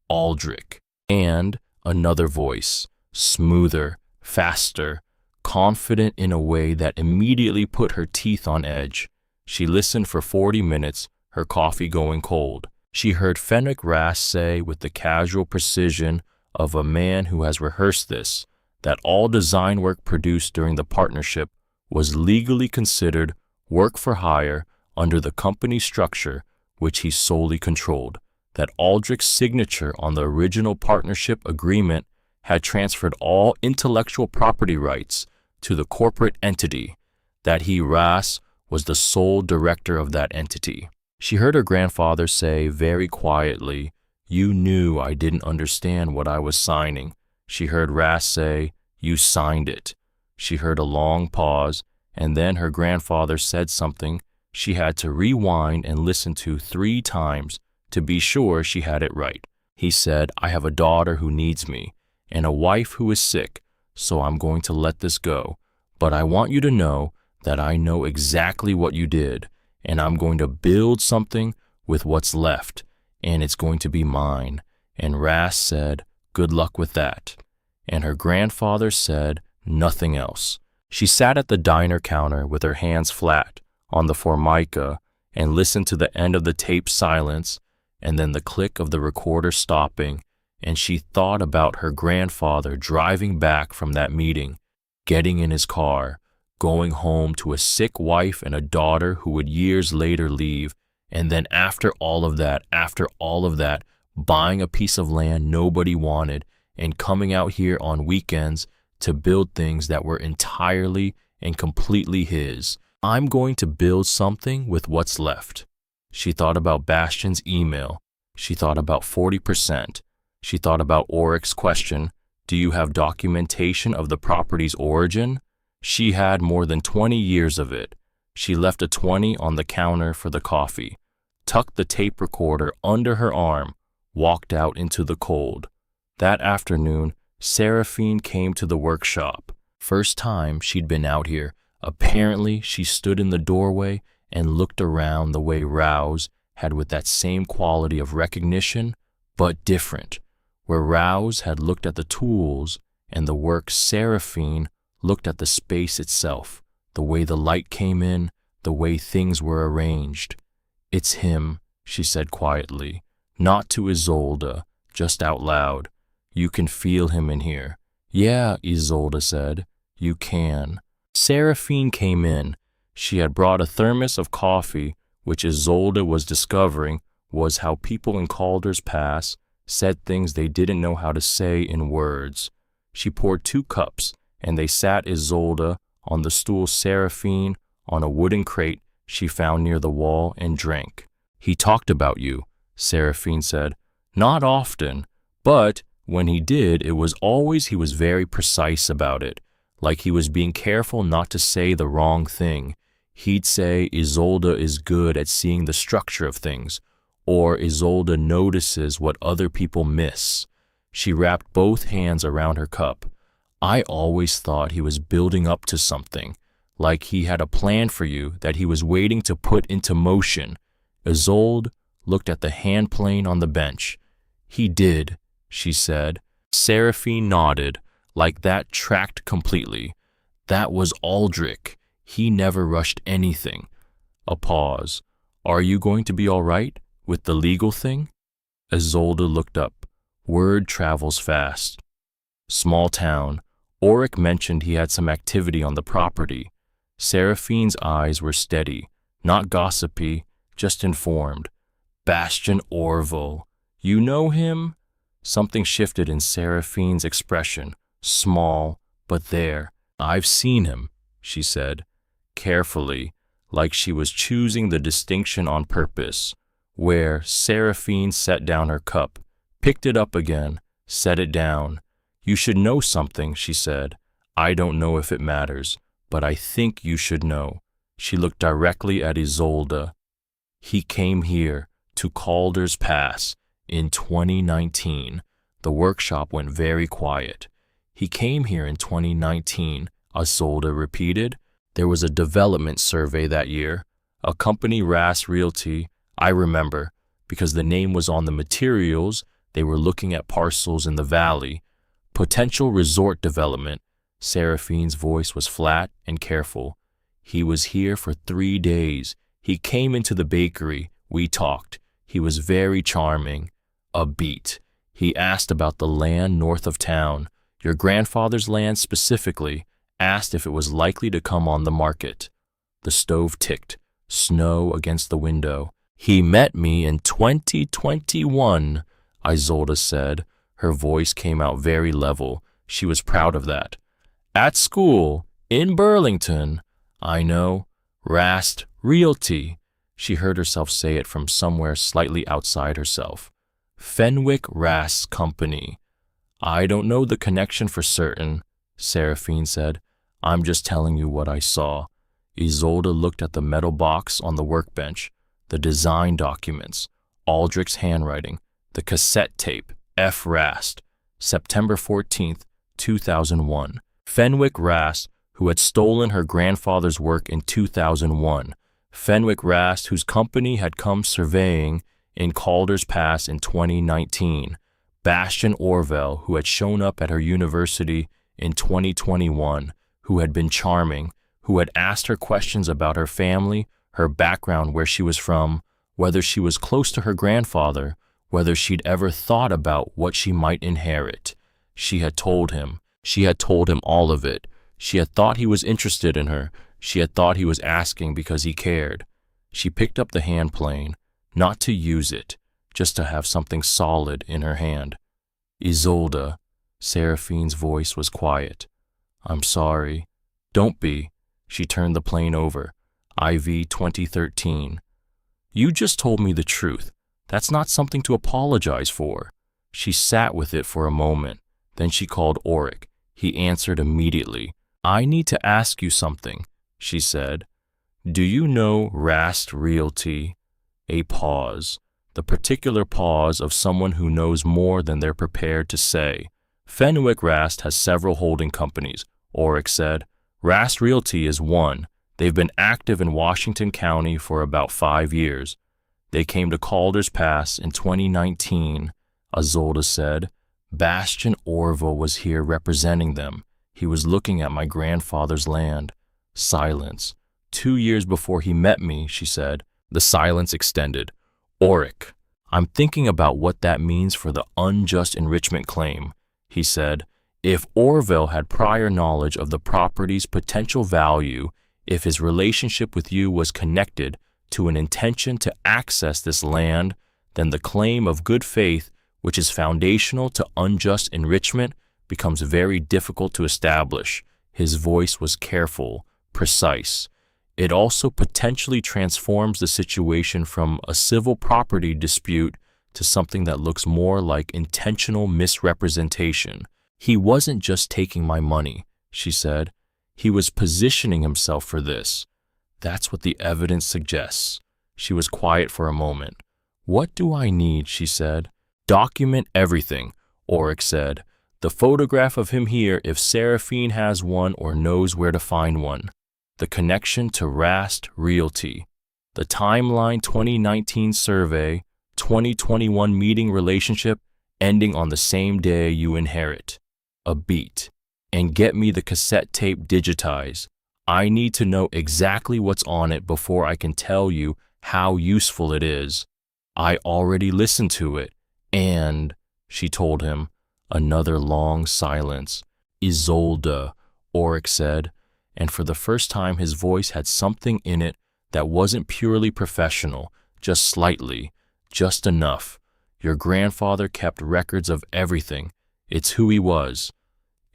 Aldrich. And another voice, smoother, faster, confident in a way that immediately put her teeth on edge. She listened for 40 minutes, her coffee going cold. She heard Fenwick Rast say with the casual precision of a man who has rehearsed this, that all design work produced during the partnership was legally considered work for hire under the company structure which he solely controlled, that Aldrich's signature on the original partnership agreement had transferred all intellectual property rights to the corporate entity, that he, Ras, was the sole director of that entity. She heard her grandfather say very quietly, "You knew I didn't understand what I was signing." She heard Ras say, "You signed it." She heard a long pause, and then her grandfather said something she had to rewind and listen to 3 times to be sure she had it right. He said, "I have a daughter who needs me, and a wife who is sick, so I'm going to let this go. But I want you to know that I know exactly what you did, and I'm going to build something with what's left, and it's going to be mine." And Ras said, "Good luck with that." And her grandfather said nothing else. She sat at the diner counter with her hands flat on the formica and listened to the end of the tape silence and then the click of the recorder stopping, and she thought about her grandfather driving back from that meeting, getting in his car, going home to a sick wife and a daughter who would years later leave, and then after all of that, buying a piece of land nobody wanted and coming out here on weekends to build things that were entirely and completely his. I'm going to build something with what's left. She thought about Bastian's email. She thought about 40%. She thought about Auric's question, "Do you have documentation of the property's origin?" She had more than 20 years of it. She left a 20 on the counter for the coffee, tucked the tape recorder under her arm, walked out into the cold. That afternoon, Seraphine came to the workshop. First time she'd been out here. Apparently, she stood in the doorway and looked around the way Rouse had, with that same quality of recognition, but different. Where Rouse had looked at the tools and the work, Seraphine looked at the space itself, the way the light came in, the way things were arranged. "It's him," she said quietly, not to Isolde, just out loud. "You can feel him in here." "Yeah," Isolde said, "you can." Seraphine came in. She had brought a thermos of coffee, which Isolde was discovering was how people in Calder's Pass said things they didn't know how to say in words. She poured 2 cups, and they sat Isolde on the stool, Seraphine on a wooden crate she found near the wall, and drank. "He talked about you," Seraphine said. "Not often, but when he did, it was always he was very precise about it, like he was being careful not to say the wrong thing. He'd say Isolde is good at seeing the structure of things, or Isolde notices what other people miss." She wrapped both hands around her cup. "I always thought he was building up to something, like he had a plan for you that he was waiting to put into motion." Isolde looked at the hand plane on the bench. "He did," she said. Seraphine nodded, like that tracked completely. "That was Aldrich. He never rushed anything." A pause. "Are you going to be all right with the legal thing?" Isolde looked up. Word travels fast. Small town. Auric mentioned he had some activity on the property. Seraphine's eyes were steady, not gossipy, just informed. "Bastian Orville. You know him?" Something shifted in Seraphine's expression. Small, but there. "I've seen him," she said, carefully, like she was choosing the distinction on purpose. Where Seraphine set down her cup, picked it up again, set it down. "You should know something," she said. "I don't know if it matters, but I think you should know." She looked directly at Isolde. "He came here, to Calder's Pass, in 2019. The workshop went very quiet. "He came here in 2019, Isolde repeated. "There was a development survey that year. A company, Ras Realty, I remember, because the name was on the materials. They were looking at parcels in the valley. Potential resort development." Seraphine's voice was flat and careful. "He was here for 3 days. He came into the bakery. We talked. He was very charming. A beat. He asked about the land north of town. Your grandfather's land specifically asked if it was likely to come on the market. The stove ticked, snow against the window. He met me in 2021, Isolde said. Her voice came out very level. She was proud of that. At school, in Burlington. I know. Rast Realty. She heard herself say it from somewhere slightly outside herself. Fenwick Rast Company. I don't know the connection for certain, Seraphine said. I'm just telling you what I saw. Isolde looked at the metal box on the workbench, the design documents, Aldrich's handwriting, the cassette tape, F. Rast, September 14th, 2001. Fenwick Rast, who had stolen her grandfather's work in 2001. Fenwick Rast, whose company had come surveying in Calder's Pass in 2019. Bastian Orville, who had shown up at her university in 2021, who had been charming, who had asked her questions about her family, her background, where she was from, whether she was close to her grandfather, whether she'd ever thought about what she might inherit. She had told him. She had told him all of it. She had thought he was interested in her. She had thought he was asking because he cared. She picked up the hand plane, not to use it, just to have something solid in her hand. Isolde, Seraphine's voice was quiet. I'm sorry. Don't be. She turned the plane over. IV 2013. You just told me the truth. That's not something to apologize for. She sat with it for a moment. Then she called Auric. He answered immediately. I need to ask you something, she said. Do you know Rast Realty? A pause. The particular pause of someone who knows more than they're prepared to say. Fenwick Rast has several holding companies, Auric said. Rast Realty is one. They've been active in Washington County for about 5 years. They came to Calder's Pass in 2019, Isolde said. Bastian Orville was here representing them. He was looking at my grandfather's land. Silence. 2 years before he met me, she said. The silence extended. Auric, I'm thinking about what that means for the unjust enrichment claim, he said. If Orville had prior knowledge of the property's potential value, if his relationship with you was connected to an intention to access this land, then the claim of good faith, which is foundational to unjust enrichment, becomes very difficult to establish. His voice was careful, precise. It also potentially transforms the situation from a civil property dispute to something that looks more like intentional misrepresentation. He wasn't just taking my money, she said. He was positioning himself for this. That's what the evidence suggests. She was quiet for a moment. What do I need, she said. Document everything, Auric said. The photograph of him here if Seraphine has one or knows where to find one. The connection to Rast Realty. The timeline 2019 survey, 2021 meeting relationship ending on the same day you inherit. A beat. And get me the cassette tape digitized. I need to know exactly what's on it before I can tell you how useful it is. I already listened to it, and, she told him. Another long silence. Isolde, Auric said, and for the first time his voice had something in it that wasn't purely professional, just slightly, just enough. Your grandfather kept records of everything. It's who he was.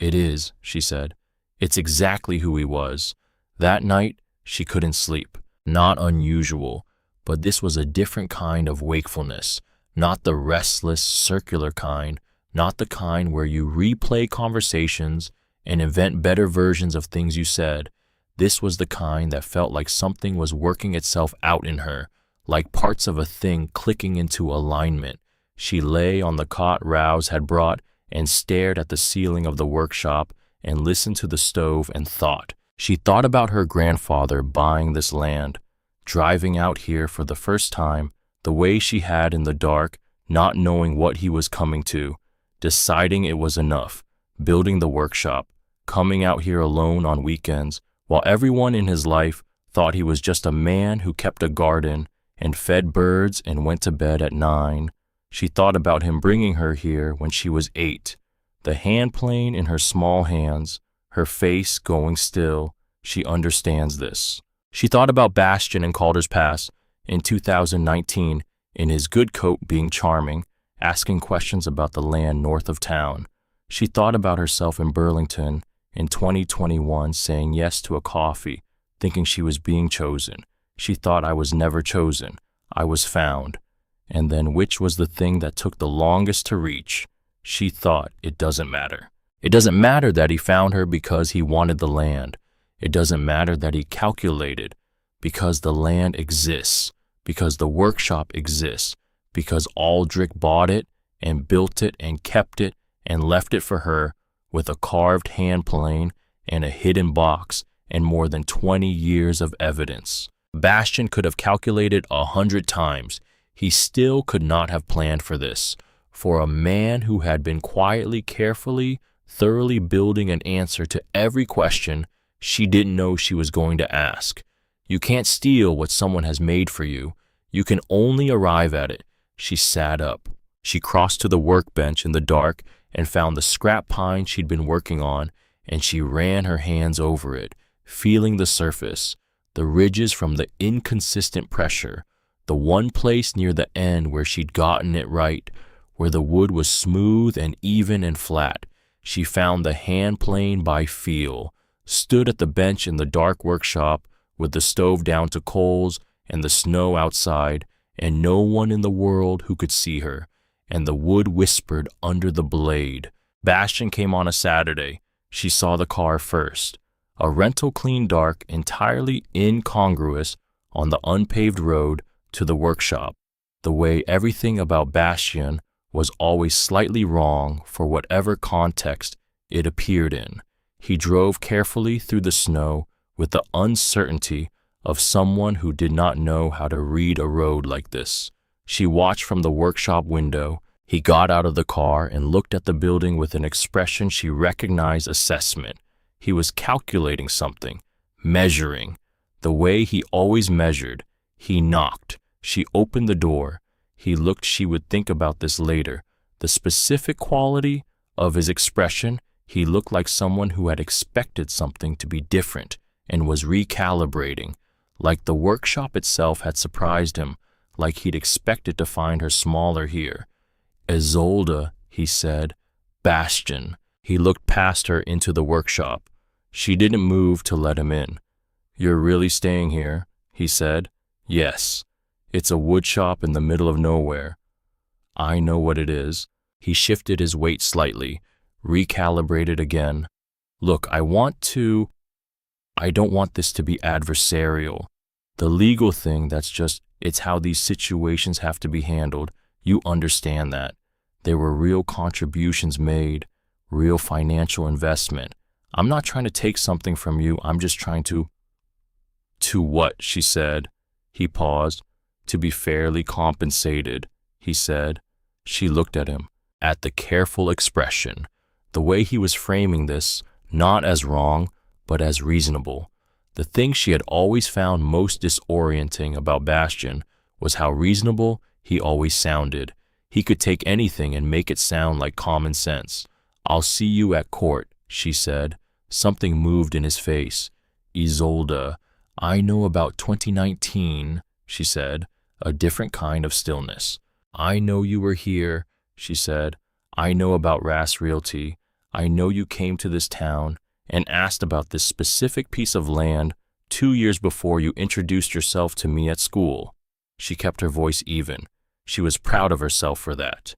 It is, she said. It's exactly who he was. That night, she couldn't sleep. Not unusual, but this was a different kind of wakefulness, not the restless, circular kind, not the kind where you replay conversations and invent better versions of things you said. This was the kind that felt like something was working itself out in her, like parts of a thing clicking into alignment. She lay on the cot Rouse had brought and stared at the ceiling of the workshop and listened to the stove and thought. She thought about her grandfather buying this land, driving out here for the first time, the way she had in the dark, not knowing what he was coming to, deciding it was enough, building the workshop, coming out here alone on weekends, while everyone in his life thought he was just a man who kept a garden and fed birds and went to bed at 9. She thought about him bringing her here when she was 8, the hand plane in her small hands, her face going still. She understands this. She thought about Bastian in Calder's Pass in 2019, in his good coat being charming, asking questions about the land north of town. She thought about herself in Burlington in 2021 saying yes to a coffee, thinking she was being chosen. She thought I was never chosen. I was found. And then which was the thing that took the longest to reach? She thought it doesn't matter. It doesn't matter that he found her because he wanted the land. It doesn't matter that he calculated because the land exists, because the workshop exists, because Aldrich bought it and built it and kept it and left it for her with a carved hand plane and a hidden box and more than 20 years of evidence. Bastian could have calculated 100 times. He still could not have planned for this. For a man who had been quietly, carefully, thoroughly building an answer to every question she didn't know she was going to ask. You can't steal what someone has made for you. You can only arrive at it. She sat up. She crossed to the workbench in the dark and found the scrap pine she'd been working on, and she ran her hands over it, feeling the surface, the ridges from the inconsistent pressure, the one place near the end where she'd gotten it right, where the wood was smooth and even and flat. She found the hand plane by feel, stood at the bench in the dark workshop with the stove down to coals and the snow outside, and no one in the world who could see her, and the wood whispered under the blade. Bastian came on a Saturday. She saw the car first. A rental clean dark, entirely incongruous on the unpaved road to the workshop, the way everything about Bastian was always slightly wrong for whatever context it appeared in. He drove carefully through the snow with the uncertainty of someone who did not know how to read a road like this. She watched from the workshop window. He got out of the car and looked at the building with an expression she recognized: assessment. He was calculating something, measuring, the way he always measured. He knocked. She opened the door. He looked. She would think about this later. The specific quality of his expression, he looked like someone who had expected something to be different and was recalibrating, like the workshop itself had surprised him, like he'd expected to find her smaller here. Isolde, he said. Bastian. He looked past her into the workshop. She didn't move to let him in. You're really staying here? He said. Yes. It's a wood shop in the middle of nowhere. I know what it is. He shifted his weight slightly, recalibrated again. Look, I don't want this to be adversarial. The legal thing, it's how these situations have to be handled. You understand that. There were real contributions made, real financial investment. I'm not trying to take something from you. I'm just trying to... To what? She said. He paused. To be fairly compensated, he said. She looked at him, at the careful expression, the way he was framing this, not as wrong, but as reasonable. The thing she had always found most disorienting about Bastian was how reasonable he always sounded. He could take anything and make it sound like common sense. I'll see you at court, she said. Something moved in his face. Isolde, I know about 2019, she said, a different kind of stillness. I know you were here, she said. I know about Rass Realty. I know you came to this town and asked about this specific piece of land 2 years before you introduced yourself to me at school. She kept her voice even. She was proud of herself for that.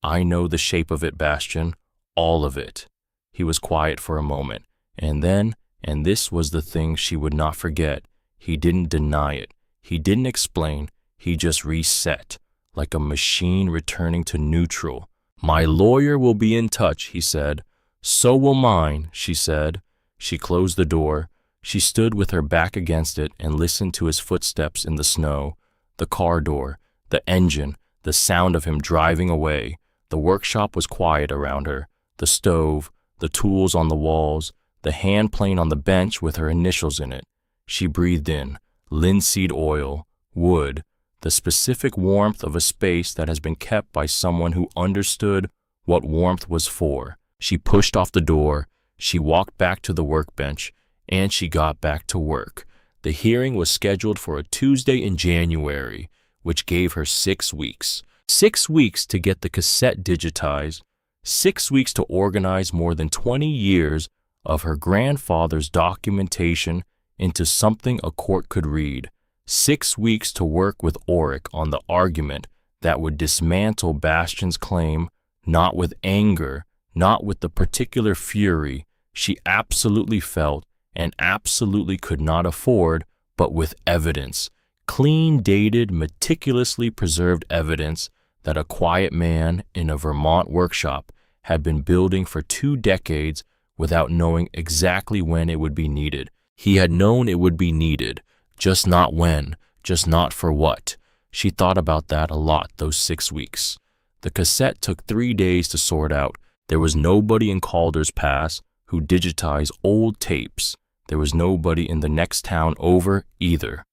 I know the shape of it, Bastian, all of it. He was quiet for a moment, and then, and this was the thing she would not forget, he didn't deny it. He didn't explain. He just reset, like a machine returning to neutral. My lawyer will be in touch, he said. So will mine, she said. She closed the door. She stood with her back against it and listened to his footsteps in the snow, the car door, the engine, the sound of him driving away. The workshop was quiet around her, the stove, the tools on the walls, the hand plane on the bench with her initials in it. She breathed in linseed oil, wood, the specific warmth of a space that has been kept by someone who understood what warmth was for. She pushed off the door, she walked back to the workbench, and she got back to work. The hearing was scheduled for a Tuesday in January, which gave her 6 weeks. 6 weeks to get the cassette digitized, 6 weeks to organize more than 20 years of her grandfather's documentation into something a court could read. 6 weeks to work with Orrick on the argument that would dismantle Bastian's claim, not with anger, not with the particular fury she absolutely felt and absolutely could not afford, but with evidence, clean dated, meticulously preserved evidence that a quiet man in a Vermont workshop had been building for 2 decades without knowing exactly when it would be needed. He had known it would be needed, just not when, just not for what. She thought about that a lot those 6 weeks. The cassette took 3 days to sort out. There was nobody in Calder's Pass who digitized old tapes. There was nobody in the next town over either.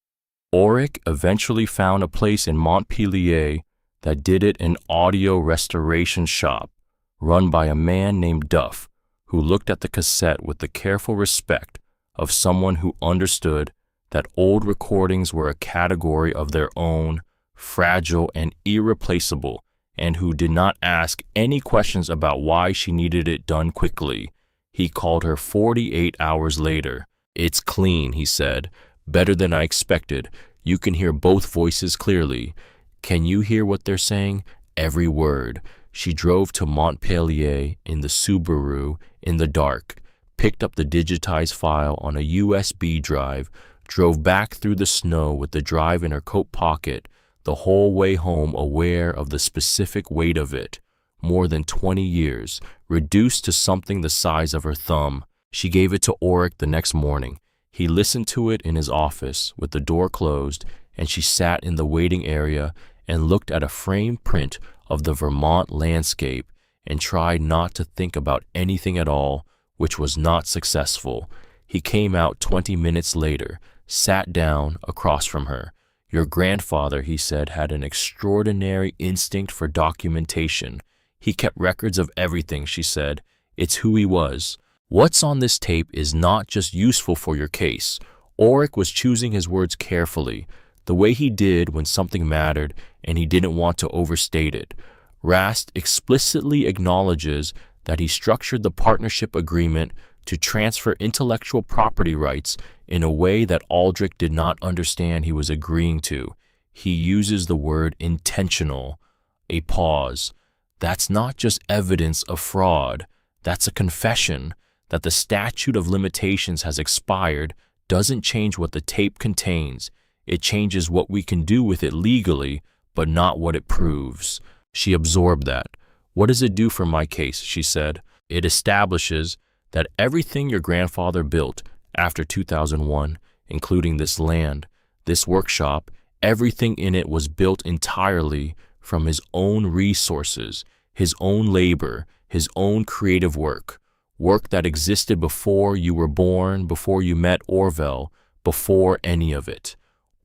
Orrick eventually found a place in Montpelier that did it, an audio restoration shop run by a man named Duff, who looked at the cassette with the careful respect of someone who understood that old recordings were a category of their own, fragile and irreplaceable, and who did not ask any questions about why she needed it done quickly. He called her 48 hours later. "It's clean," he said. "Better than I expected. You can hear both voices clearly. Can you hear what they're saying? Every word." She drove to Montpelier in the Subaru in the dark, picked up the digitized file on a USB drive, drove back through the snow with the drive in her coat pocket, the whole way home aware of the specific weight of it. More than 20 years, reduced to something the size of her thumb. She gave it to Orrick the next morning. He listened to it in his office with the door closed, and she sat in the waiting area and looked at a framed print of the Vermont landscape and tried not to think about anything at all, which was not successful. He came out 20 minutes later, sat down across from her. "Your grandfather," he said, "had an extraordinary instinct for documentation. He kept records of everything," she said. "It's who he was. What's on this tape is not just useful for your case." Orrick was choosing his words carefully, the way he did when something mattered and he didn't want to overstate it. Rast explicitly acknowledges that he structured the partnership agreement to transfer intellectual property rights in a way that Aldrich did not understand he was agreeing to. He uses the word intentional. A pause. That's not just evidence of fraud. That's a confession. That the statute of limitations has expired doesn't change what the tape contains. It changes what we can do with it legally, but not what it proves. She absorbed that. "What does it do for my case?" she said. "It establishes that everything your grandfather built after 2001, including this land, this workshop, everything in it was built entirely from his own resources, his own labor, his own creative work that existed before you were born, before you met Orville, before any of it."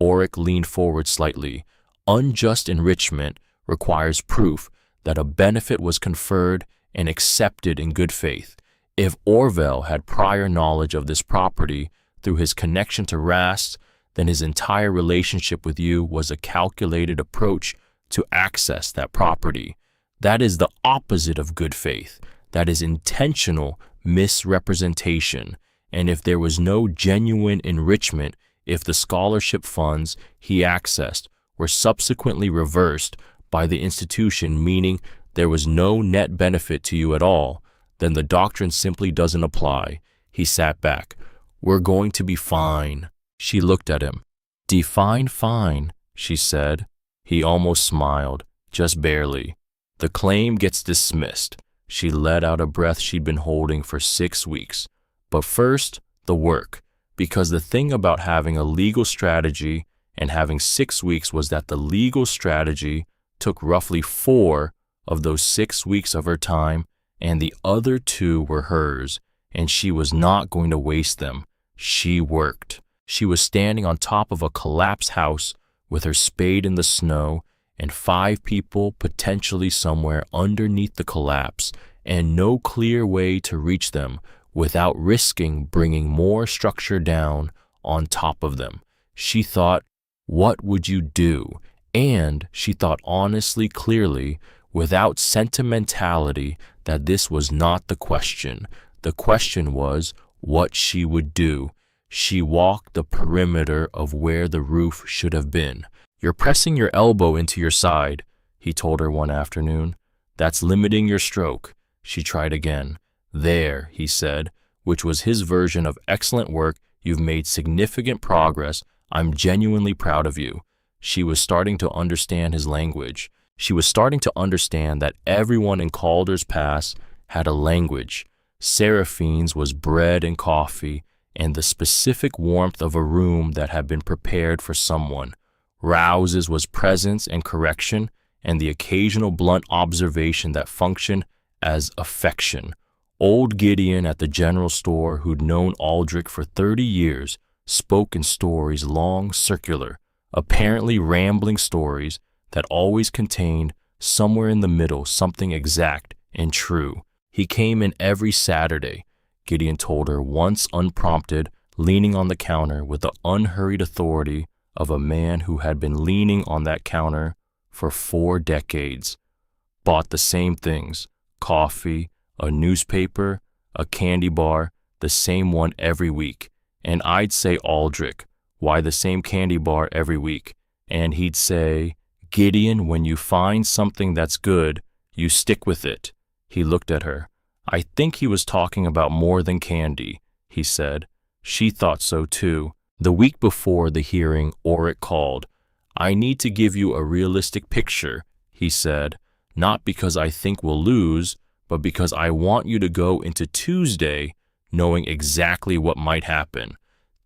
Orrick leaned forward slightly. "Unjust enrichment requires proof that a benefit was conferred and accepted in good faith. If Orville had prior knowledge of this property through his connection to Rast, then his entire relationship with you was a calculated approach to access that property. That is the opposite of good faith. That is intentional misrepresentation. And if there was no genuine enrichment, if the scholarship funds he accessed were subsequently reversed by the institution, meaning there was no net benefit to you at all, then the doctrine simply doesn't apply." He sat back. "We're going to be fine." She looked at him. "Define fine," she said. He almost smiled, just barely. "The claim gets dismissed." She let out a breath she'd been holding for 6 weeks. "But first, the work. Because the thing about having a legal strategy and having 6 weeks was that the legal strategy took roughly 4 of those 6 weeks of her time, and the other 2 were hers, and she was not going to waste them. She worked. She was standing on top of a collapsed house with her spade in the snow, and 5 people potentially somewhere underneath the collapse, and no clear way to reach them without risking bringing more structure down on top of them. She thought, what would you do? And she thought honestly, clearly, without sentimentality, that this was not the question. The question was what she would do. She walked the perimeter of where the roof should have been. You're pressing your elbow into your side, he told her one afternoon. That's limiting your stroke. She tried again. There, he said, which was his version of excellent work. You've made significant progress. I'm genuinely proud of you. She was starting to understand his language. She was starting to understand that everyone in Calder's Pass had a language. Seraphine's was bread and coffee and the specific warmth of a room that had been prepared for someone. Rouse's was presence and correction and the occasional blunt observation that functioned as affection. Old Gideon at the general store, who'd known Aldrich for 30 years, spoke in stories long, circular, apparently rambling stories that always contained somewhere in the middle something exact and true. He came in every Saturday, Gideon told her once unprompted, leaning on the counter with the unhurried authority of a man who had been leaning on that counter for 4 decades. Bought the same things, coffee, a newspaper, a candy bar, the same one every week. And I'd say, Aldrich, why the same candy bar every week? And he'd say, Gideon, when you find something that's good, you stick with it. He looked at her. I think he was talking about more than candy, he said. She thought so too. The week before the hearing, Orrick called. I need to give you a realistic picture, he said, not because I think we'll lose, but because I want you to go into Tuesday knowing exactly what might happen.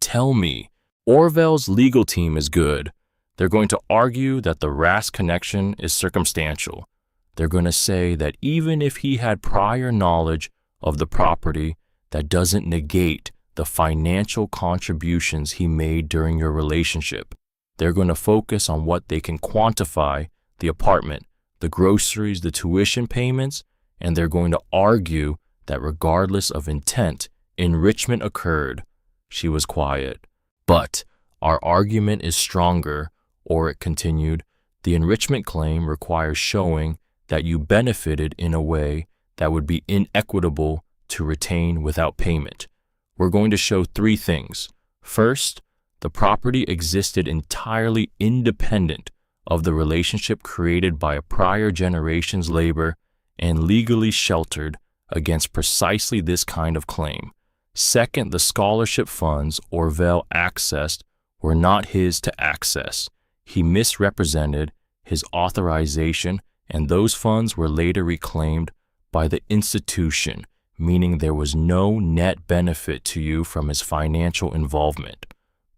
Tell me, Orville's legal team is good. They're going to argue that the Rask connection is circumstantial. They're going to say that even if he had prior knowledge of the property, that doesn't negate the financial contributions he made during your relationship. They're going to focus on what they can quantify, the apartment, the groceries, the tuition payments, and they're going to argue that regardless of intent, enrichment occurred. She was quiet. But our argument is stronger, Orrick continued. The enrichment claim requires showing that you benefited in a way that would be inequitable to retain without payment. We're going to show 3 things. First, the property existed entirely independent of the relationship created by a prior generation's labor and legally sheltered against precisely this kind of claim. Second, the scholarship funds Orville accessed were not his to access. He misrepresented his authorization, and those funds were later reclaimed by the institution, meaning there was no net benefit to you from his financial involvement.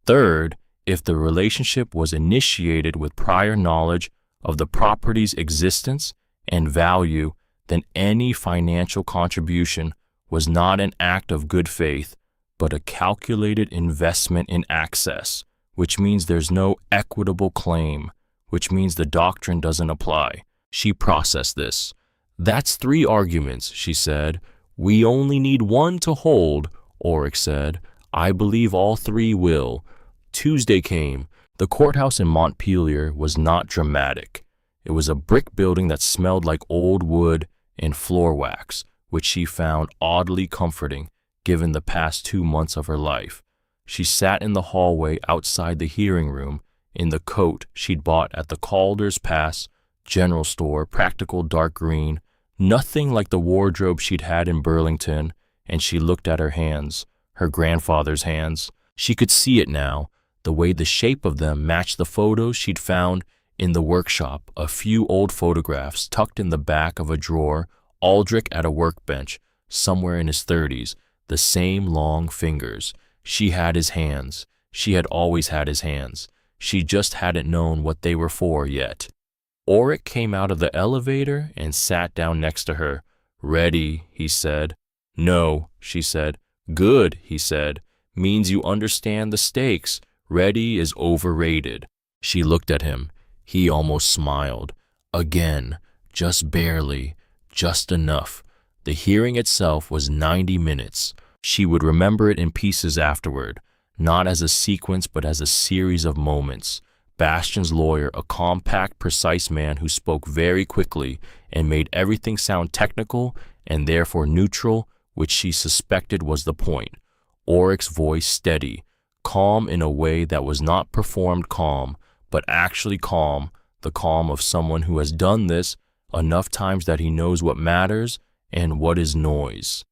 Third, if the relationship was initiated with prior knowledge of the property's existence and value, then any financial contribution was not an act of good faith, but a calculated investment in access, which means there's no equitable claim, which means the doctrine doesn't apply. She processed this. That's 3 arguments, she said. We only need 1 to hold, Orrick said. I believe all 3 will. Tuesday came. The courthouse in Montpelier was not dramatic. It was a brick building that smelled like old wood and floor wax, which she found oddly comforting given the past 2 months of her life. She sat in the hallway outside the hearing room in the coat she'd bought at the Calder's Pass general store, practical dark green, nothing like the wardrobe she'd had in Burlington, and she looked at her hands, her grandfather's hands. She could see it now, the way the shape of them matched the photos she'd found in the workshop, a few old photographs tucked in the back of a drawer, Aldrich at a workbench, somewhere in his 30s, the same long fingers. She had his hands. She had always had his hands. She just hadn't known what they were for yet. Orrick came out of the elevator and sat down next to her. Ready, he said. No, she said. Good, he said. Means you understand the stakes. Ready is overrated. She looked at him. He almost smiled. Again, just barely, just enough. The hearing itself was 90 minutes. She would remember it in pieces afterward, not as a sequence but as a series of moments. Bastian's lawyer, a compact, precise man who spoke very quickly and made everything sound technical and therefore neutral, which she suspected was the point. Oryx's voice steady, calm in a way that was not performed calm, but actually calm, the calm of someone who has done this enough times that he knows what matters and what is noise.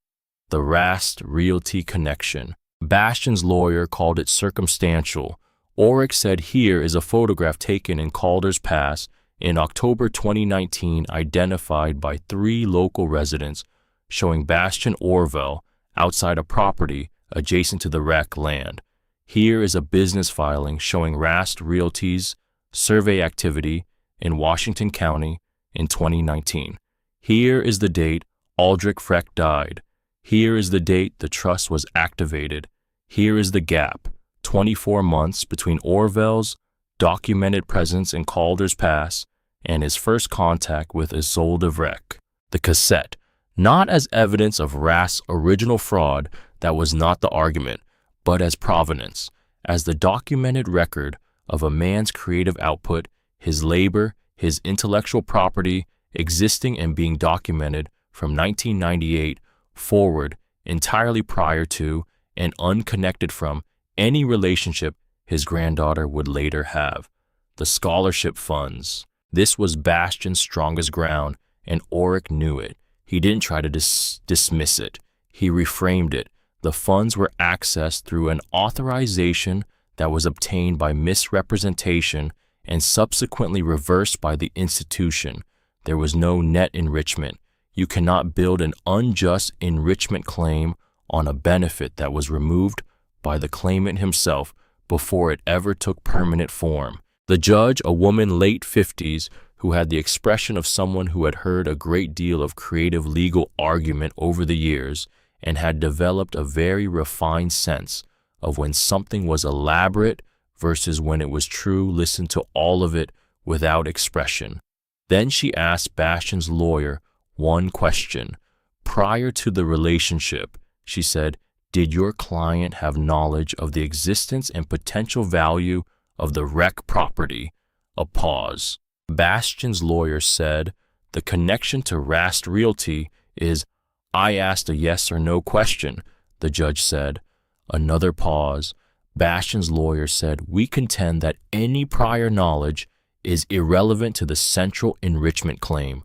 The Rast Realty connection. Bastian's lawyer called it circumstantial. Oryx said here is a photograph taken in Calder's Pass in October 2019 identified by 3 local residents showing Bastian Orvel outside a property adjacent to the wreck land. Here is a business filing showing Rast Realty's survey activity in Washington County in 2019. Here is the date Aldrich Freck died. Here is the date the trust was activated. Here is the gap, 24 months between Orvel's documented presence in Calder's Pass and his first contact with Isolde Vreck. The cassette, not as evidence of Rast's original fraud, that was not the argument, but as provenance, as the documented record of a man's creative output, his labor, his intellectual property, existing and being documented from 1998 forward, entirely prior to and unconnected from any relationship his granddaughter would later have. The scholarship funds. This was Bastian's strongest ground, and Oryx knew it. He didn't try to dismiss it. He reframed it. The funds were accessed through an authorization that was obtained by misrepresentation and subsequently reversed by the institution. There was no net enrichment. You cannot build an unjust enrichment claim on a benefit that was removed by the claimant himself before it ever took permanent form. The judge, a woman late 50s, who had the expression of someone who had heard a great deal of creative legal argument over the years and had developed a very refined sense of when something was elaborate versus when it was true, listened to all of it without expression. Then she asked Bastian's lawyer one question. Prior to the relationship, she said, did your client have knowledge of the existence and potential value of the wreck property? A pause. Bastian's lawyer said, the connection to Rast Realty is, I asked a yes or no question, the judge said. Another pause. Bastian's lawyer said, we contend that any prior knowledge is irrelevant to the central enrichment claim.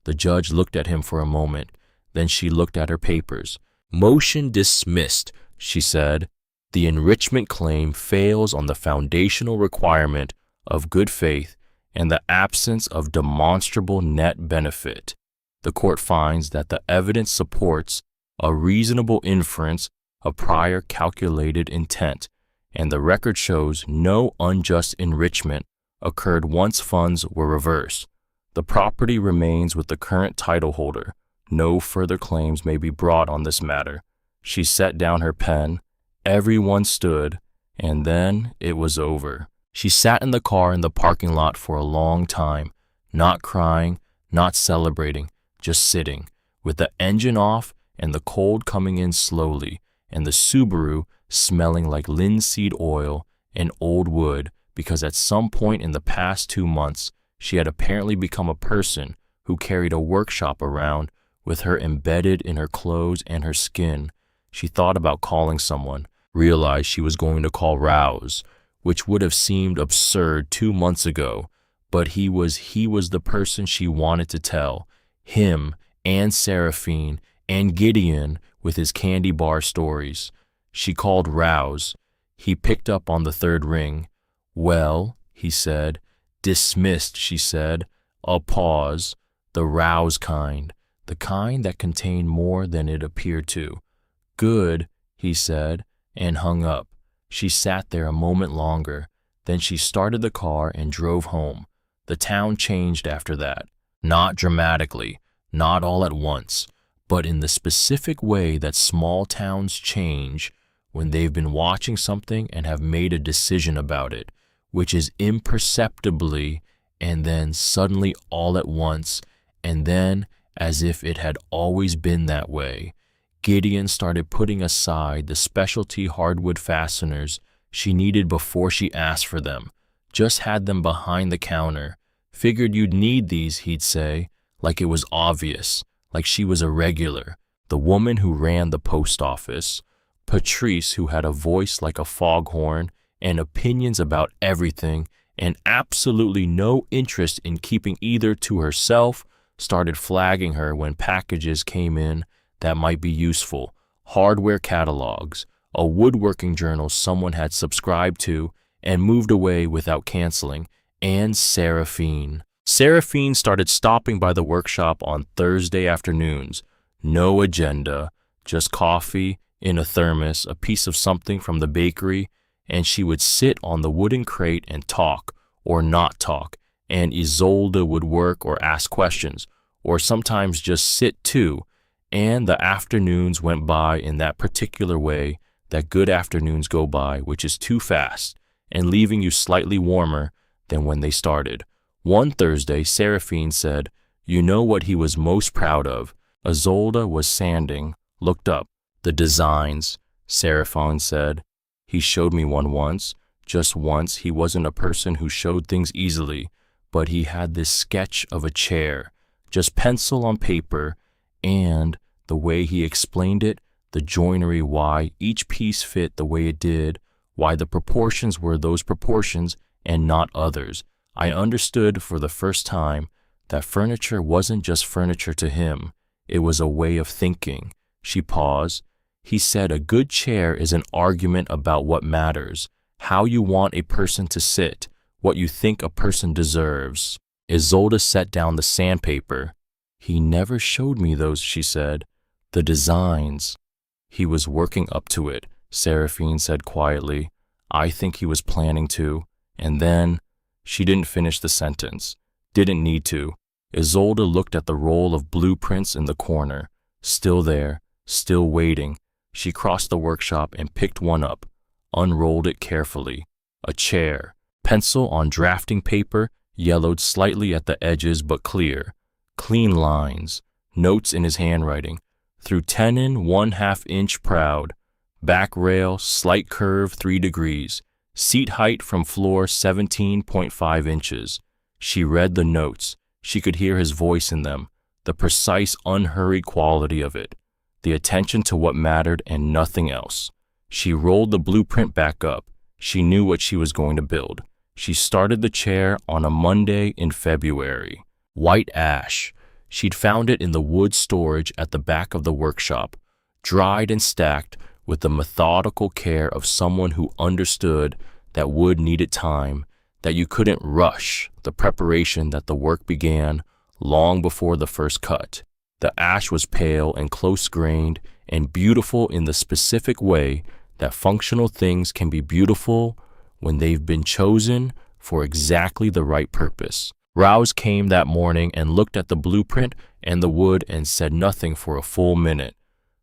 The judge looked at him for a moment. Then she looked at her papers. Motion dismissed, she said. The enrichment claim fails on the foundational requirement of good faith and the absence of demonstrable net benefit. The court finds that the evidence supports a reasonable inference of prior calculated intent, and the record shows no unjust enrichment occurred once funds were reversed. The property remains with the current title holder. No further claims may be brought on this matter. She set down her pen. Everyone stood, and then it was over. She sat in the car in the parking lot for a long time, not crying, not celebrating, just sitting, with the engine off and the cold coming in slowly, and the Subaru smelling like linseed oil and old wood, because at some point in the past 2 months, she had apparently become a person who carried a workshop around with her embedded in her clothes and her skin. She thought about calling someone, realized she was going to call Rouse, which would have seemed absurd 2 months ago, but he was the person she wanted to tell, him and Seraphine and Gideon with his candy bar stories. She called Rouse. He picked up on the third ring. Well, he said. Dismissed, she said. A pause. The Rouse kind. The kind that contained more than it appeared to. Good, he said, and hung up. She sat there a moment longer. Then she started the car and drove home. The town changed after that. Not dramatically, not all at once, but in the specific way that small towns change when they've been watching something and have made a decision about it, which is imperceptibly and then suddenly all at once, and then as if it had always been that way. Gideon started putting aside the specialty hardwood fasteners she needed before she asked for them. Just had them behind the counter. Figured you'd need these, he'd say, like it was obvious, like she was a regular, the woman who ran the post office. Patrice, who had a voice like a foghorn and opinions about everything and absolutely no interest in keeping either to herself, started flagging her when packages came in that might be useful. Hardware catalogs, a woodworking journal someone had subscribed to and moved away without canceling, and Seraphine. Seraphine started stopping by the workshop on Thursday afternoons. No agenda, just coffee in a thermos, a piece of something from the bakery, and she would sit on the wooden crate and talk or not talk, and Isolde would work or ask questions, or sometimes just sit too, and the afternoons went by in that particular way that good afternoons go by, which is too fast, and leaving you slightly warmer than when they started. One Thursday, Seraphine said, "You know what he was most proud of?" Isolde was sanding, looked up. "The designs," Seraphine said. "He showed me one once. Just once. He wasn't a person who showed things easily, but he had this sketch of a chair, just pencil on paper, and the way he explained it, the joinery, why each piece fit the way it did, why the proportions were those proportions and not others. I understood for the first time that furniture wasn't just furniture to him. It was a way of thinking." She paused. "He said a good chair is an argument about what matters, how you want a person to sit, what you think a person deserves." Isolde set down the sandpaper. "He never showed me those," she said. "The designs." "He was working up to it," Seraphine said quietly. "I think he was planning to. And then—" She didn't finish the sentence. Didn't need to. Isolde looked at the roll of blueprints in the corner. Still there, still waiting. She crossed the workshop and picked one up, unrolled it carefully. A chair. Pencil on drafting paper, yellowed slightly at the edges but clear. Clean lines. Notes in his handwriting. Through tenon 1/2 inch proud. Back rail, slight curve 3 degrees. Seat height from floor 17.5 inches. She read the notes. She could hear his voice in them, the precise, unhurried quality of it, the attention to what mattered and nothing else. She rolled the blueprint back up. She knew what she was going to build. She started the chair on a Monday in February. White ash. She'd found it in the wood storage at the back of the workshop, dried and stacked with the methodical care of someone who understood that wood needed time, that you couldn't rush the preparation, that the work began long before the first cut. The ash was pale and close-grained and beautiful in the specific way that functional things can be beautiful when they've been chosen for exactly the right purpose. Rouse came that morning and looked at the blueprint and the wood and said nothing for a full minute.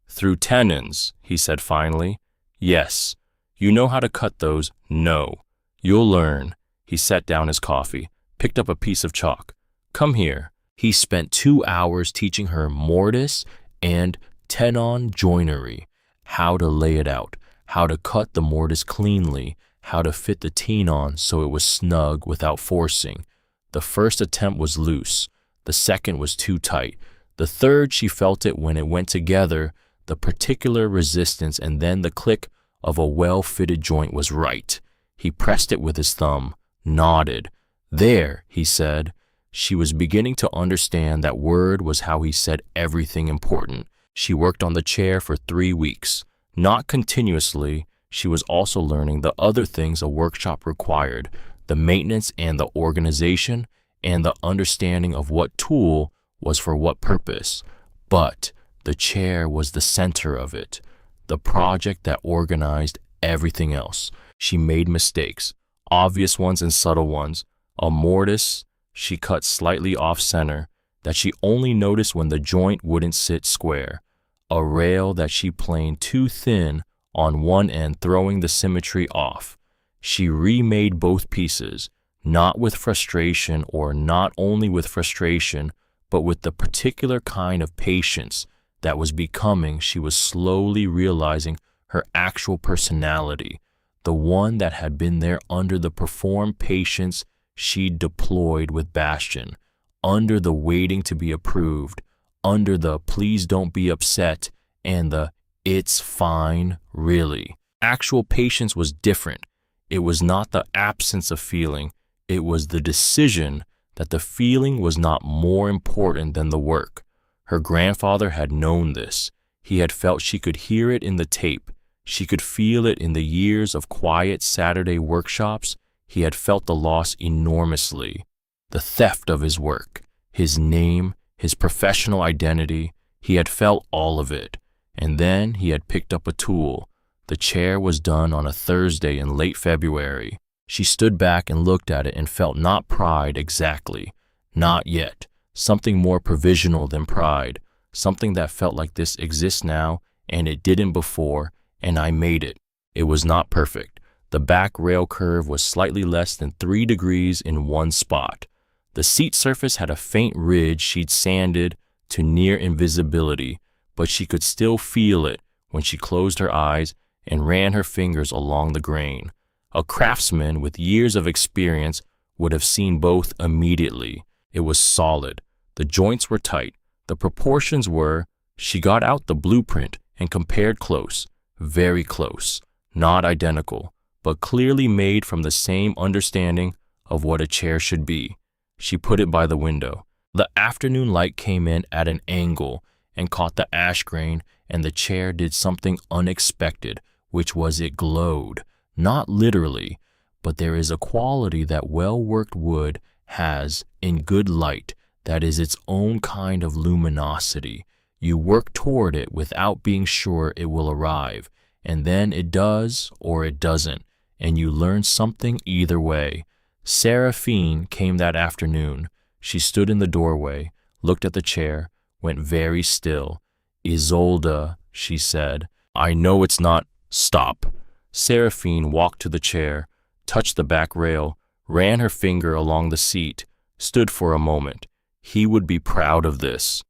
"Through tenons," he said finally. "Yes." "You know how to cut those?" "No." "You'll learn." He set down his coffee, picked up a piece of chalk. "Come here." He spent 2 hours teaching her mortise and tenon joinery, how to lay it out, how to cut the mortise cleanly, how to fit the tenon so it was snug without forcing. The first attempt was loose. The second was too tight. The third, she felt it when it went together, the particular resistance, and then the click of a well-fitted joint was right. He pressed it with his thumb, nodded. "There," he said. She was beginning to understand that word was how he said everything important. She worked on the chair for 3 weeks. Not continuously, she was also learning the other things a workshop required, the maintenance and the organization, and the understanding of what tool was for what purpose. But the chair was the center of it, the project that organized everything else. She made mistakes, obvious ones and subtle ones. A mortise she cut slightly off-center that she only noticed when the joint wouldn't sit square. A rail that she planed too thin on one end, throwing the symmetry off. She remade both pieces, not with frustration, or not only with frustration, but with the particular kind of patience that was becoming. She was slowly realizing her actual personality, the one that had been there under the performed patience she'd deployed with Bastian, under the waiting to be approved, under the please don't be upset, and the it's fine, really. Actual patience was different. It was not the absence of feeling, it was the decision that the feeling was not more important than the work. Her grandfather had known this. He had felt she could hear it in the tape. She could feel it in the years of quiet Saturday workshops. He had felt the loss enormously. The theft of his work, his name, his professional identity. He had felt all of it. And then he had picked up a tool. The chair was done on a Thursday in late February. She stood back and looked at it and felt not pride exactly. Not yet. Something more provisional than pride. Something that felt like this exists now and it didn't before, and I made it. It was not perfect. The back rail curve was slightly less than 3 degrees in one spot. The seat surface had a faint ridge she'd sanded to near invisibility, but she could still feel it when she closed her eyes and ran her fingers along the grain. A craftsman with years of experience would have seen both immediately. It was solid. The joints were tight. The proportions were. She got out the blueprint and compared close, very close, not identical, but clearly made from the same understanding of what a chair should be. She put it by the window. The afternoon light came in at an angle and caught the ash grain, and the chair did something unexpected, which was it glowed. Not literally, but there is a quality that well-worked wood has in good light that is its own kind of luminosity. You work toward it without being sure it will arrive, and then it does or it doesn't, and you learn something either way. Seraphine came that afternoon. She stood in the doorway, looked at the chair, went very still. Isolde, she said, I know it's not. Stop. Seraphine walked to the chair, touched the back rail, ran her finger along the seat, stood for a moment. He would be proud of this.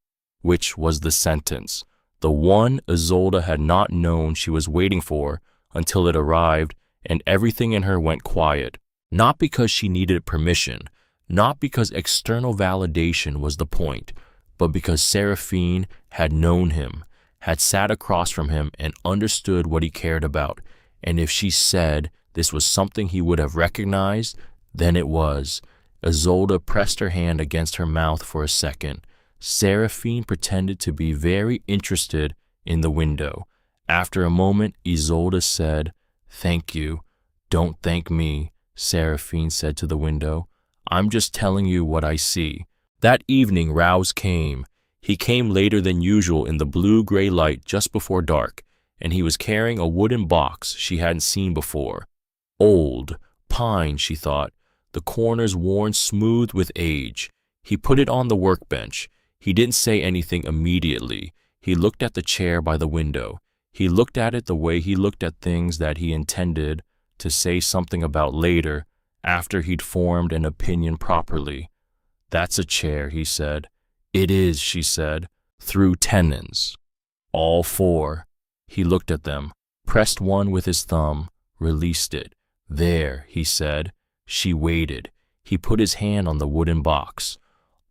Which was the sentence, the one Isolde had not known she was waiting for until it arrived, and everything in her went quiet. Not because she needed permission, not because external validation was the point, but because Seraphine had known him, had sat across from him and understood what he cared about. And if she said this was something he would have recognized, then it was. Isolde pressed her hand against her mouth for a second. Seraphine pretended to be very interested in the window. After a moment, Isolde said, Thank you. Don't thank me, Seraphine said to the window. I'm just telling you what I see. That evening, Rouse came. He came later than usual in the blue-gray light just before dark, and he was carrying a wooden box she hadn't seen before. Old, pine, she thought, the corners worn smooth with age. He put it on the workbench. He didn't say anything immediately. He looked at the chair by the window. He looked at it the way he looked at things that he intended to say something about later, after he'd formed an opinion properly. That's a chair, he said. It is, she said, through tenons. All 4. He looked at them, pressed one with his thumb, released it. There, he said. She waited. He put his hand on the wooden box.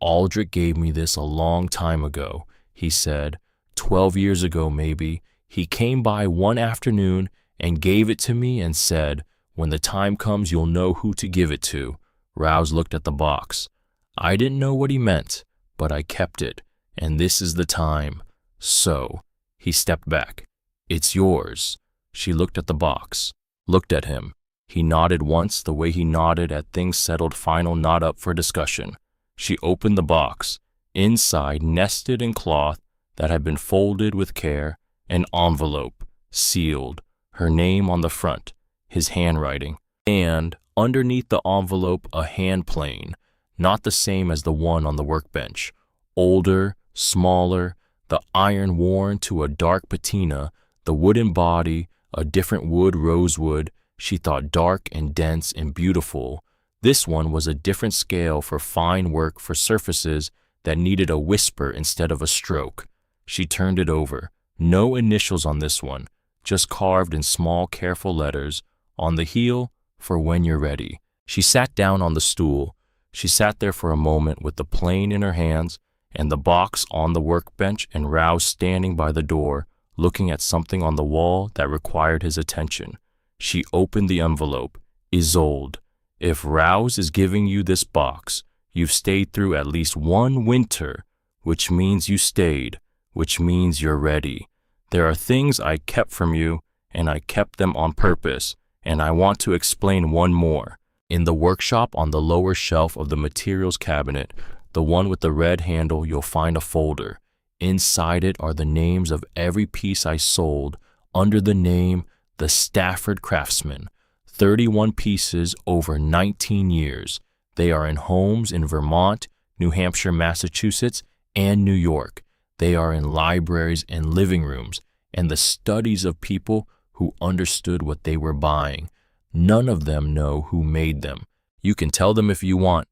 Aldrich gave me this a long time ago, he said. 12 years ago, maybe. He came by one afternoon and gave it to me and said, when the time comes, you'll know who to give it to. Rouse looked at the box. I didn't know what he meant, but I kept it, and this is the time. So, he stepped back. It's yours. She looked at the box, looked at him. He nodded once the way he nodded at things settled final, not up for discussion. She opened the box. Inside, nested in cloth that had been folded with care, an envelope, sealed, her name on the front, his handwriting, and underneath the envelope a hand plane, not the same as the one on the workbench. Older, smaller, the iron worn to a dark patina, the wooden body, a different wood, rosewood, she thought dark and dense and beautiful. This one was a different scale for fine work for surfaces that needed a whisper instead of a stroke. She turned it over. No initials on this one, just carved in small, careful letters. On the heel, for when you're ready. She sat down on the stool. She sat there for a moment with the plane in her hands and the box on the workbench, and Rouse standing by the door, looking at something on the wall that required his attention. She opened the envelope. Isolde, if Rouse is giving you this box, you've stayed through at least one winter, which means you stayed, which means you're ready. There are things I kept from you, and I kept them on purpose, and I want to explain one more. In the workshop on the lower shelf of the materials cabinet, the one with the red handle, you'll find a folder. Inside it are the names of every piece I sold under the name The Stafford Craftsman. 31 pieces over 19 years. They are in homes in Vermont, New Hampshire, Massachusetts, and New York. They are in libraries and living rooms, and the studies of people who understood what they were buying. None of them know who made them. You can tell them if you want,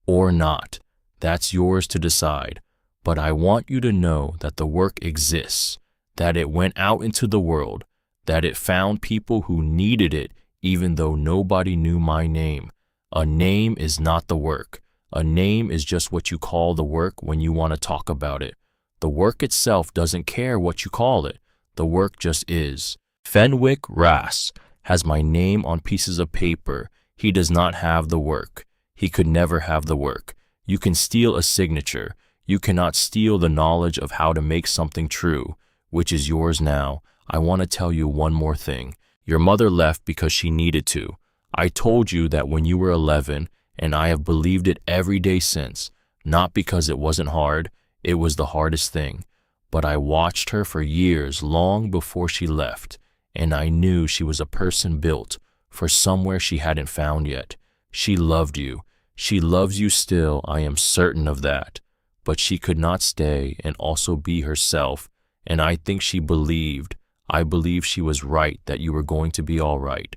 or not. That's yours to decide. But I want you to know that the work exists, that it went out into the world, that it found people who needed it even though nobody knew my name. A name is not the work. A name is just what you call the work when you want to talk about it. The work itself doesn't care what you call it. The work just is. Fenwick Rass has my name on pieces of paper. He does not have the work. He could never have the work. You can steal a signature. You cannot steal the knowledge of how to make something true, which is yours now. I want to tell you one more thing. Your mother left because she needed to. I told you that when you were 11, and I have believed it every day since, not because it wasn't hard, it was the hardest thing. But I watched her for years, long before she left, and I knew she was a person built for somewhere she hadn't found yet. She loved you. She loves you still, I am certain of that. But she could not stay and also be herself, and I think she believed. I believe she was right that you were going to be all right,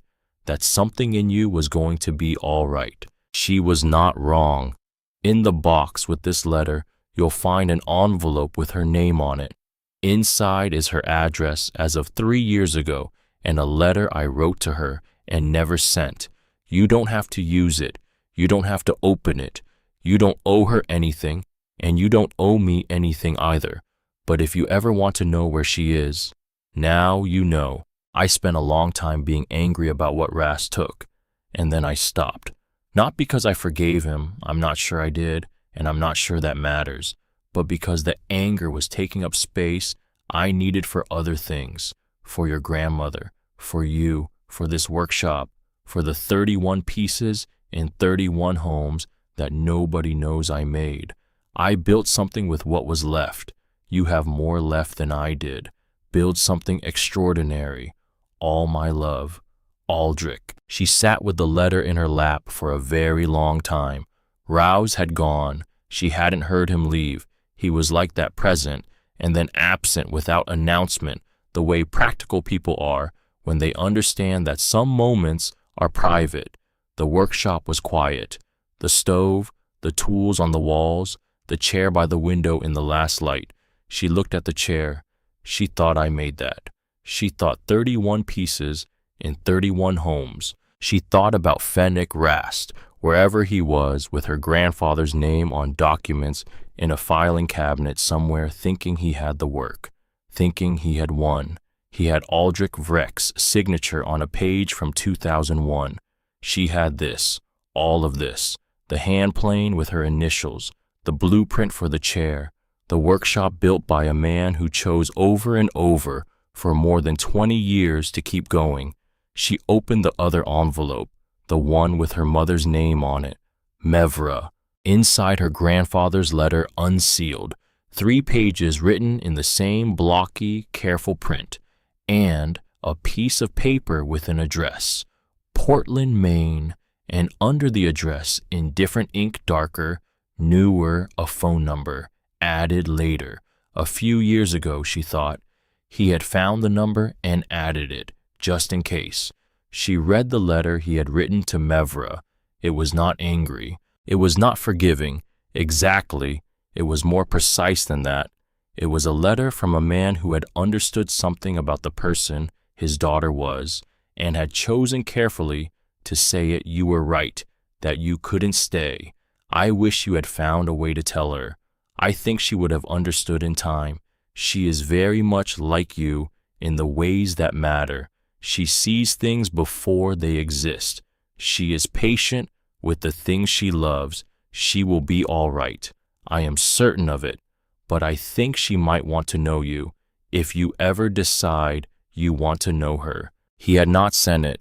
that something in you was going to be all right. She was not wrong. In the box with this letter, you'll find an envelope with her name on it. Inside is her address as of 3 years ago and a letter I wrote to her and never sent. You don't have to use it. You don't have to open it. You don't owe her anything, and you don't owe me anything either. But if you ever want to know where she is, now you know. I spent a long time being angry about what Rass took, and then I stopped. Not because I forgave him, I'm not sure I did, and I'm not sure that matters, but because the anger was taking up space I needed for other things, for your grandmother, for you, for this workshop, for the 31 pieces in 31 homes that nobody knows I made. I built something with what was left. You have more left than I did. Build something extraordinary. All my love. Aldrich. She sat with the letter in her lap for a very long time. Rouse had gone. She hadn't heard him leave. He was like that, present and then absent without announcement, the way practical people are when they understand that some moments are private. The workshop was quiet. The stove, the tools on the walls, the chair by the window in the last light. She looked at the chair. She thought I made that. She thought 31 pieces in 31 homes. She thought about Fenwick Rast, wherever he was, with her grandfather's name on documents in a filing cabinet somewhere, thinking he had the work, thinking he had won. He had Aldrich Vreck's signature on a page from 2001. She had this, all of this, the hand plane with her initials, the blueprint for the chair, the workshop built by a man who chose over and over for more than 20 years to keep going. She opened the other envelope, the one with her mother's name on it, Mevra. Inside her grandfather's letter unsealed, 3 pages written in the same blocky, careful print, and a piece of paper with an address, Portland, Maine, and under the address in different ink, darker, newer, a phone number, added later. A few years ago, she thought. He had found the number and added it, just in case. She read the letter he had written to Mevra. It was not angry. It was not forgiving. Exactly. It was more precise than that. It was a letter from a man who had understood something about the person his daughter was and had chosen carefully to say it. You were right, that you couldn't stay. I wish you had found a way to tell her. I think she would have understood in time. She is very much like you in the ways that matter. She sees things before they exist. She is patient with the things she loves. She will be all right. I am certain of it. But I think she might want to know you, if you ever decide you want to know her. He had not sent it.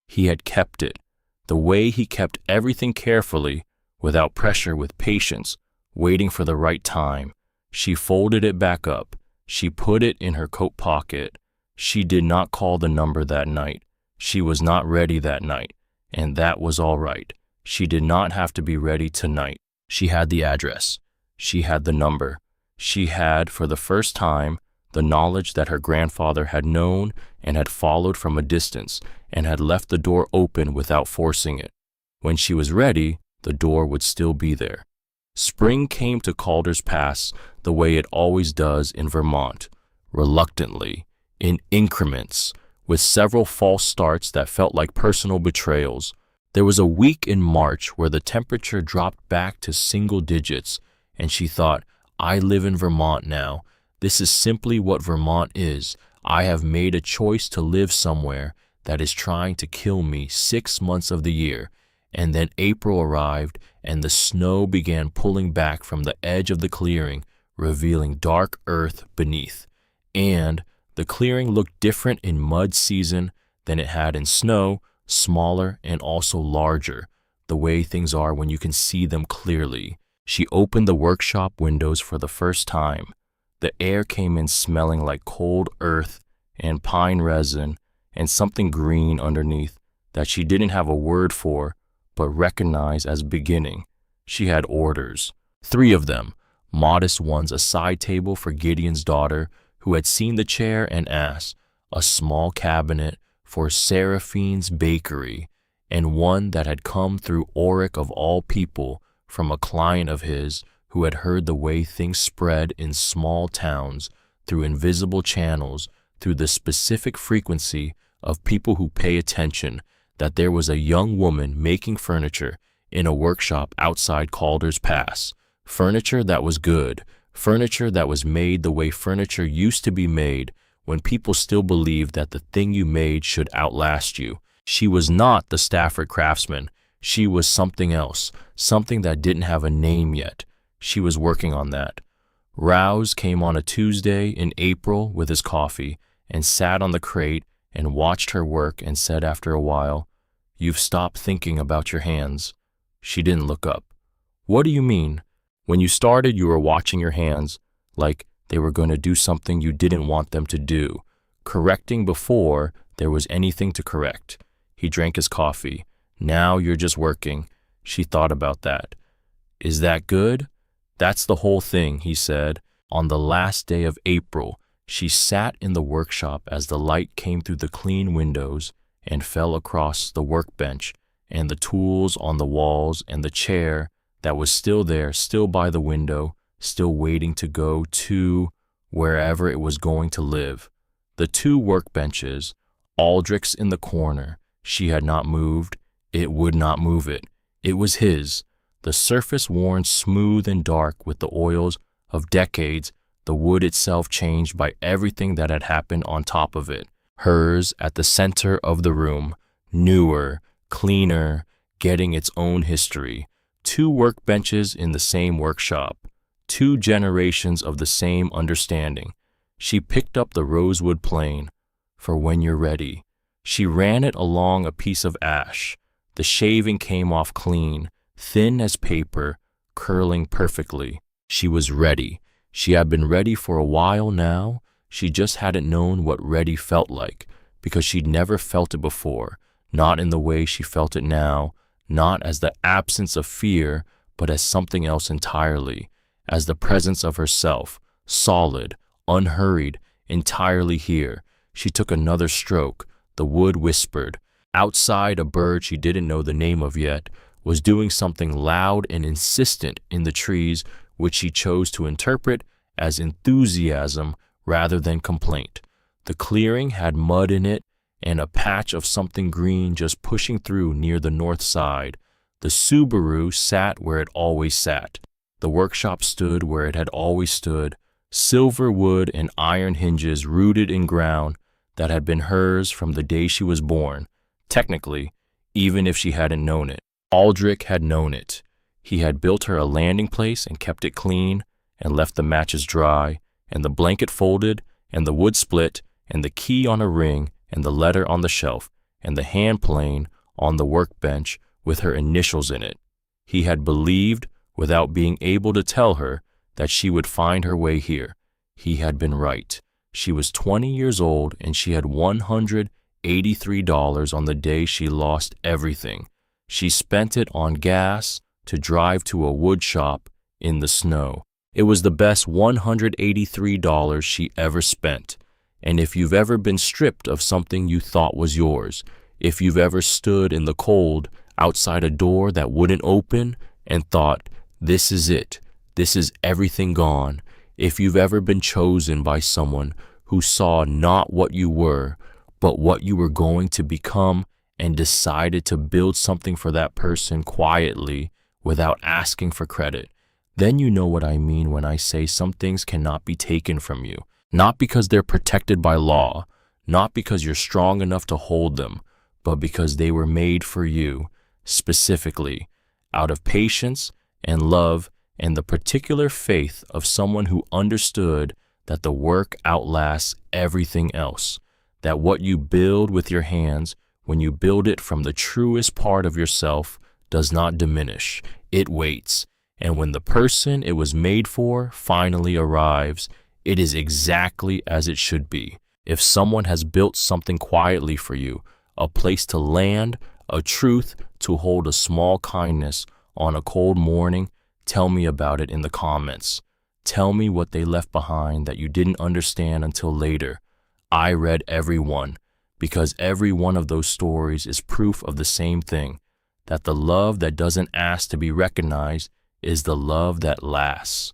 He had kept it. The way he kept everything carefully, without pressure, with patience, waiting for the right time. She folded it back up. She put it in her coat pocket. She did not call the number that night. She was not ready that night, and that was all right. She did not have to be ready tonight. She had the address. She had the number. She had, for the first time, the knowledge that her grandfather had known and had followed from a distance and had left the door open without forcing it. When she was ready, the door would still be there. Spring came to Calder's Pass the way it always does in Vermont, reluctantly, in increments, with several false starts that felt like personal betrayals. There was a week in March where the temperature dropped back to single digits, and she thought, I live in Vermont now. This is simply what Vermont is. I have made a choice to live somewhere that is trying to kill me 6 months of the year. And then April arrived, and the snow began pulling back from the edge of the clearing, revealing dark earth beneath. And the clearing looked different in mud season than it had in snow, smaller and also larger, the way things are when you can see them clearly. She opened the workshop windows for the first time. The air came in smelling like cold earth and pine resin and something green underneath that she didn't have a word for, but recognized as beginning. She had orders, 3 of them, modest ones, a side table for Gideon's daughter, who had seen the chair and asked, a small cabinet for Seraphine's bakery, and one that had come through Oric of all people, from a client of his who had heard the way things spread in small towns through invisible channels, through the specific frequency of people who pay attention, that there was a young woman making furniture in a workshop outside Calder's Pass. Furniture that was good, furniture that was made the way furniture used to be made, when people still believed that the thing you made should outlast you. She was not the Stafford craftsman. She was something else, something that didn't have a name yet. She was working on that. Rouse came on a Tuesday in April with his coffee and sat on the crate and watched her work and said after a while, You've stopped thinking about your hands. She didn't look up. What do you mean? When you started, you were watching your hands like they were going to do something you didn't want them to do, correcting before there was anything to correct. He drank his coffee. Now you're just working. She thought about that. Is that good? That's the whole thing, he said. On the last day of April, she sat in the workshop as the light came through the clean windows and fell across the workbench and the tools on the walls and the chair that was still there, still by the window, still waiting to go to wherever it was going to live. The 2 workbenches, Aldrich's in the corner. She had not moved. It would not move it. It was his. The surface worn smooth and dark with the oils of decades, the wood itself changed by everything that had happened on top of it. Hers at the center of the room, newer, cleaner, getting its own history. 2 workbenches in the same workshop. 2 generations of the same understanding. She picked up the rosewood plane for when you're ready. She ran it along a piece of ash. The shaving came off clean, thin as paper, curling perfectly. She was ready. She had been ready for a while now. She just hadn't known what ready felt like, because she'd never felt it before, not in the way she felt it now, not as the absence of fear, but as something else entirely, as the presence of herself, solid, unhurried, entirely here. She took another stroke. The wood whispered. Outside, a bird she didn't know the name of yet was doing something loud and insistent in the trees which she chose to interpret as enthusiasm rather than complaint. The clearing had mud in it and a patch of something green just pushing through near the north side. The Subaru sat where it always sat. The workshop stood where it had always stood, silver wood and iron hinges rooted in ground that had been hers from the day she was born. Technically, even if she hadn't known it. Aldrich had known it. He had built her a landing place and kept it clean and left the matches dry and the blanket folded and the wood split and the key on a ring and the letter on the shelf and the hand plane on the workbench with her initials in it. He had believed, without being able to tell her, that she would find her way here. He had been right. She was 20 years old and she had $183 on the day she lost everything. She spent it on gas to drive to a wood shop in the snow. It was the best $183 she ever spent. And if you've ever been stripped of something you thought was yours, if you've ever stood in the cold outside a door that wouldn't open and thought, this is it, this is everything gone, if you've ever been chosen by someone who saw not what you were, but what you were going to become and decided to build something for that person quietly without asking for credit, then you know what I mean when I say some things cannot be taken from you. Not because they're protected by law, not because you're strong enough to hold them, but because they were made for you, specifically, out of patience and love and the particular faith of someone who understood that the work outlasts everything else, that what you build with your hands, when you build it from the truest part of yourself, does not diminish, it waits, and when the person it was made for finally arrives, it is exactly as it should be. If someone has built something quietly for you, a place to land, a truth to hold a small kindness on a cold morning, tell me about it in the comments. Tell me what they left behind that you didn't understand until later. I read every one, because every one of those stories is proof of the same thing, that the love that doesn't ask to be recognized is the love that lasts.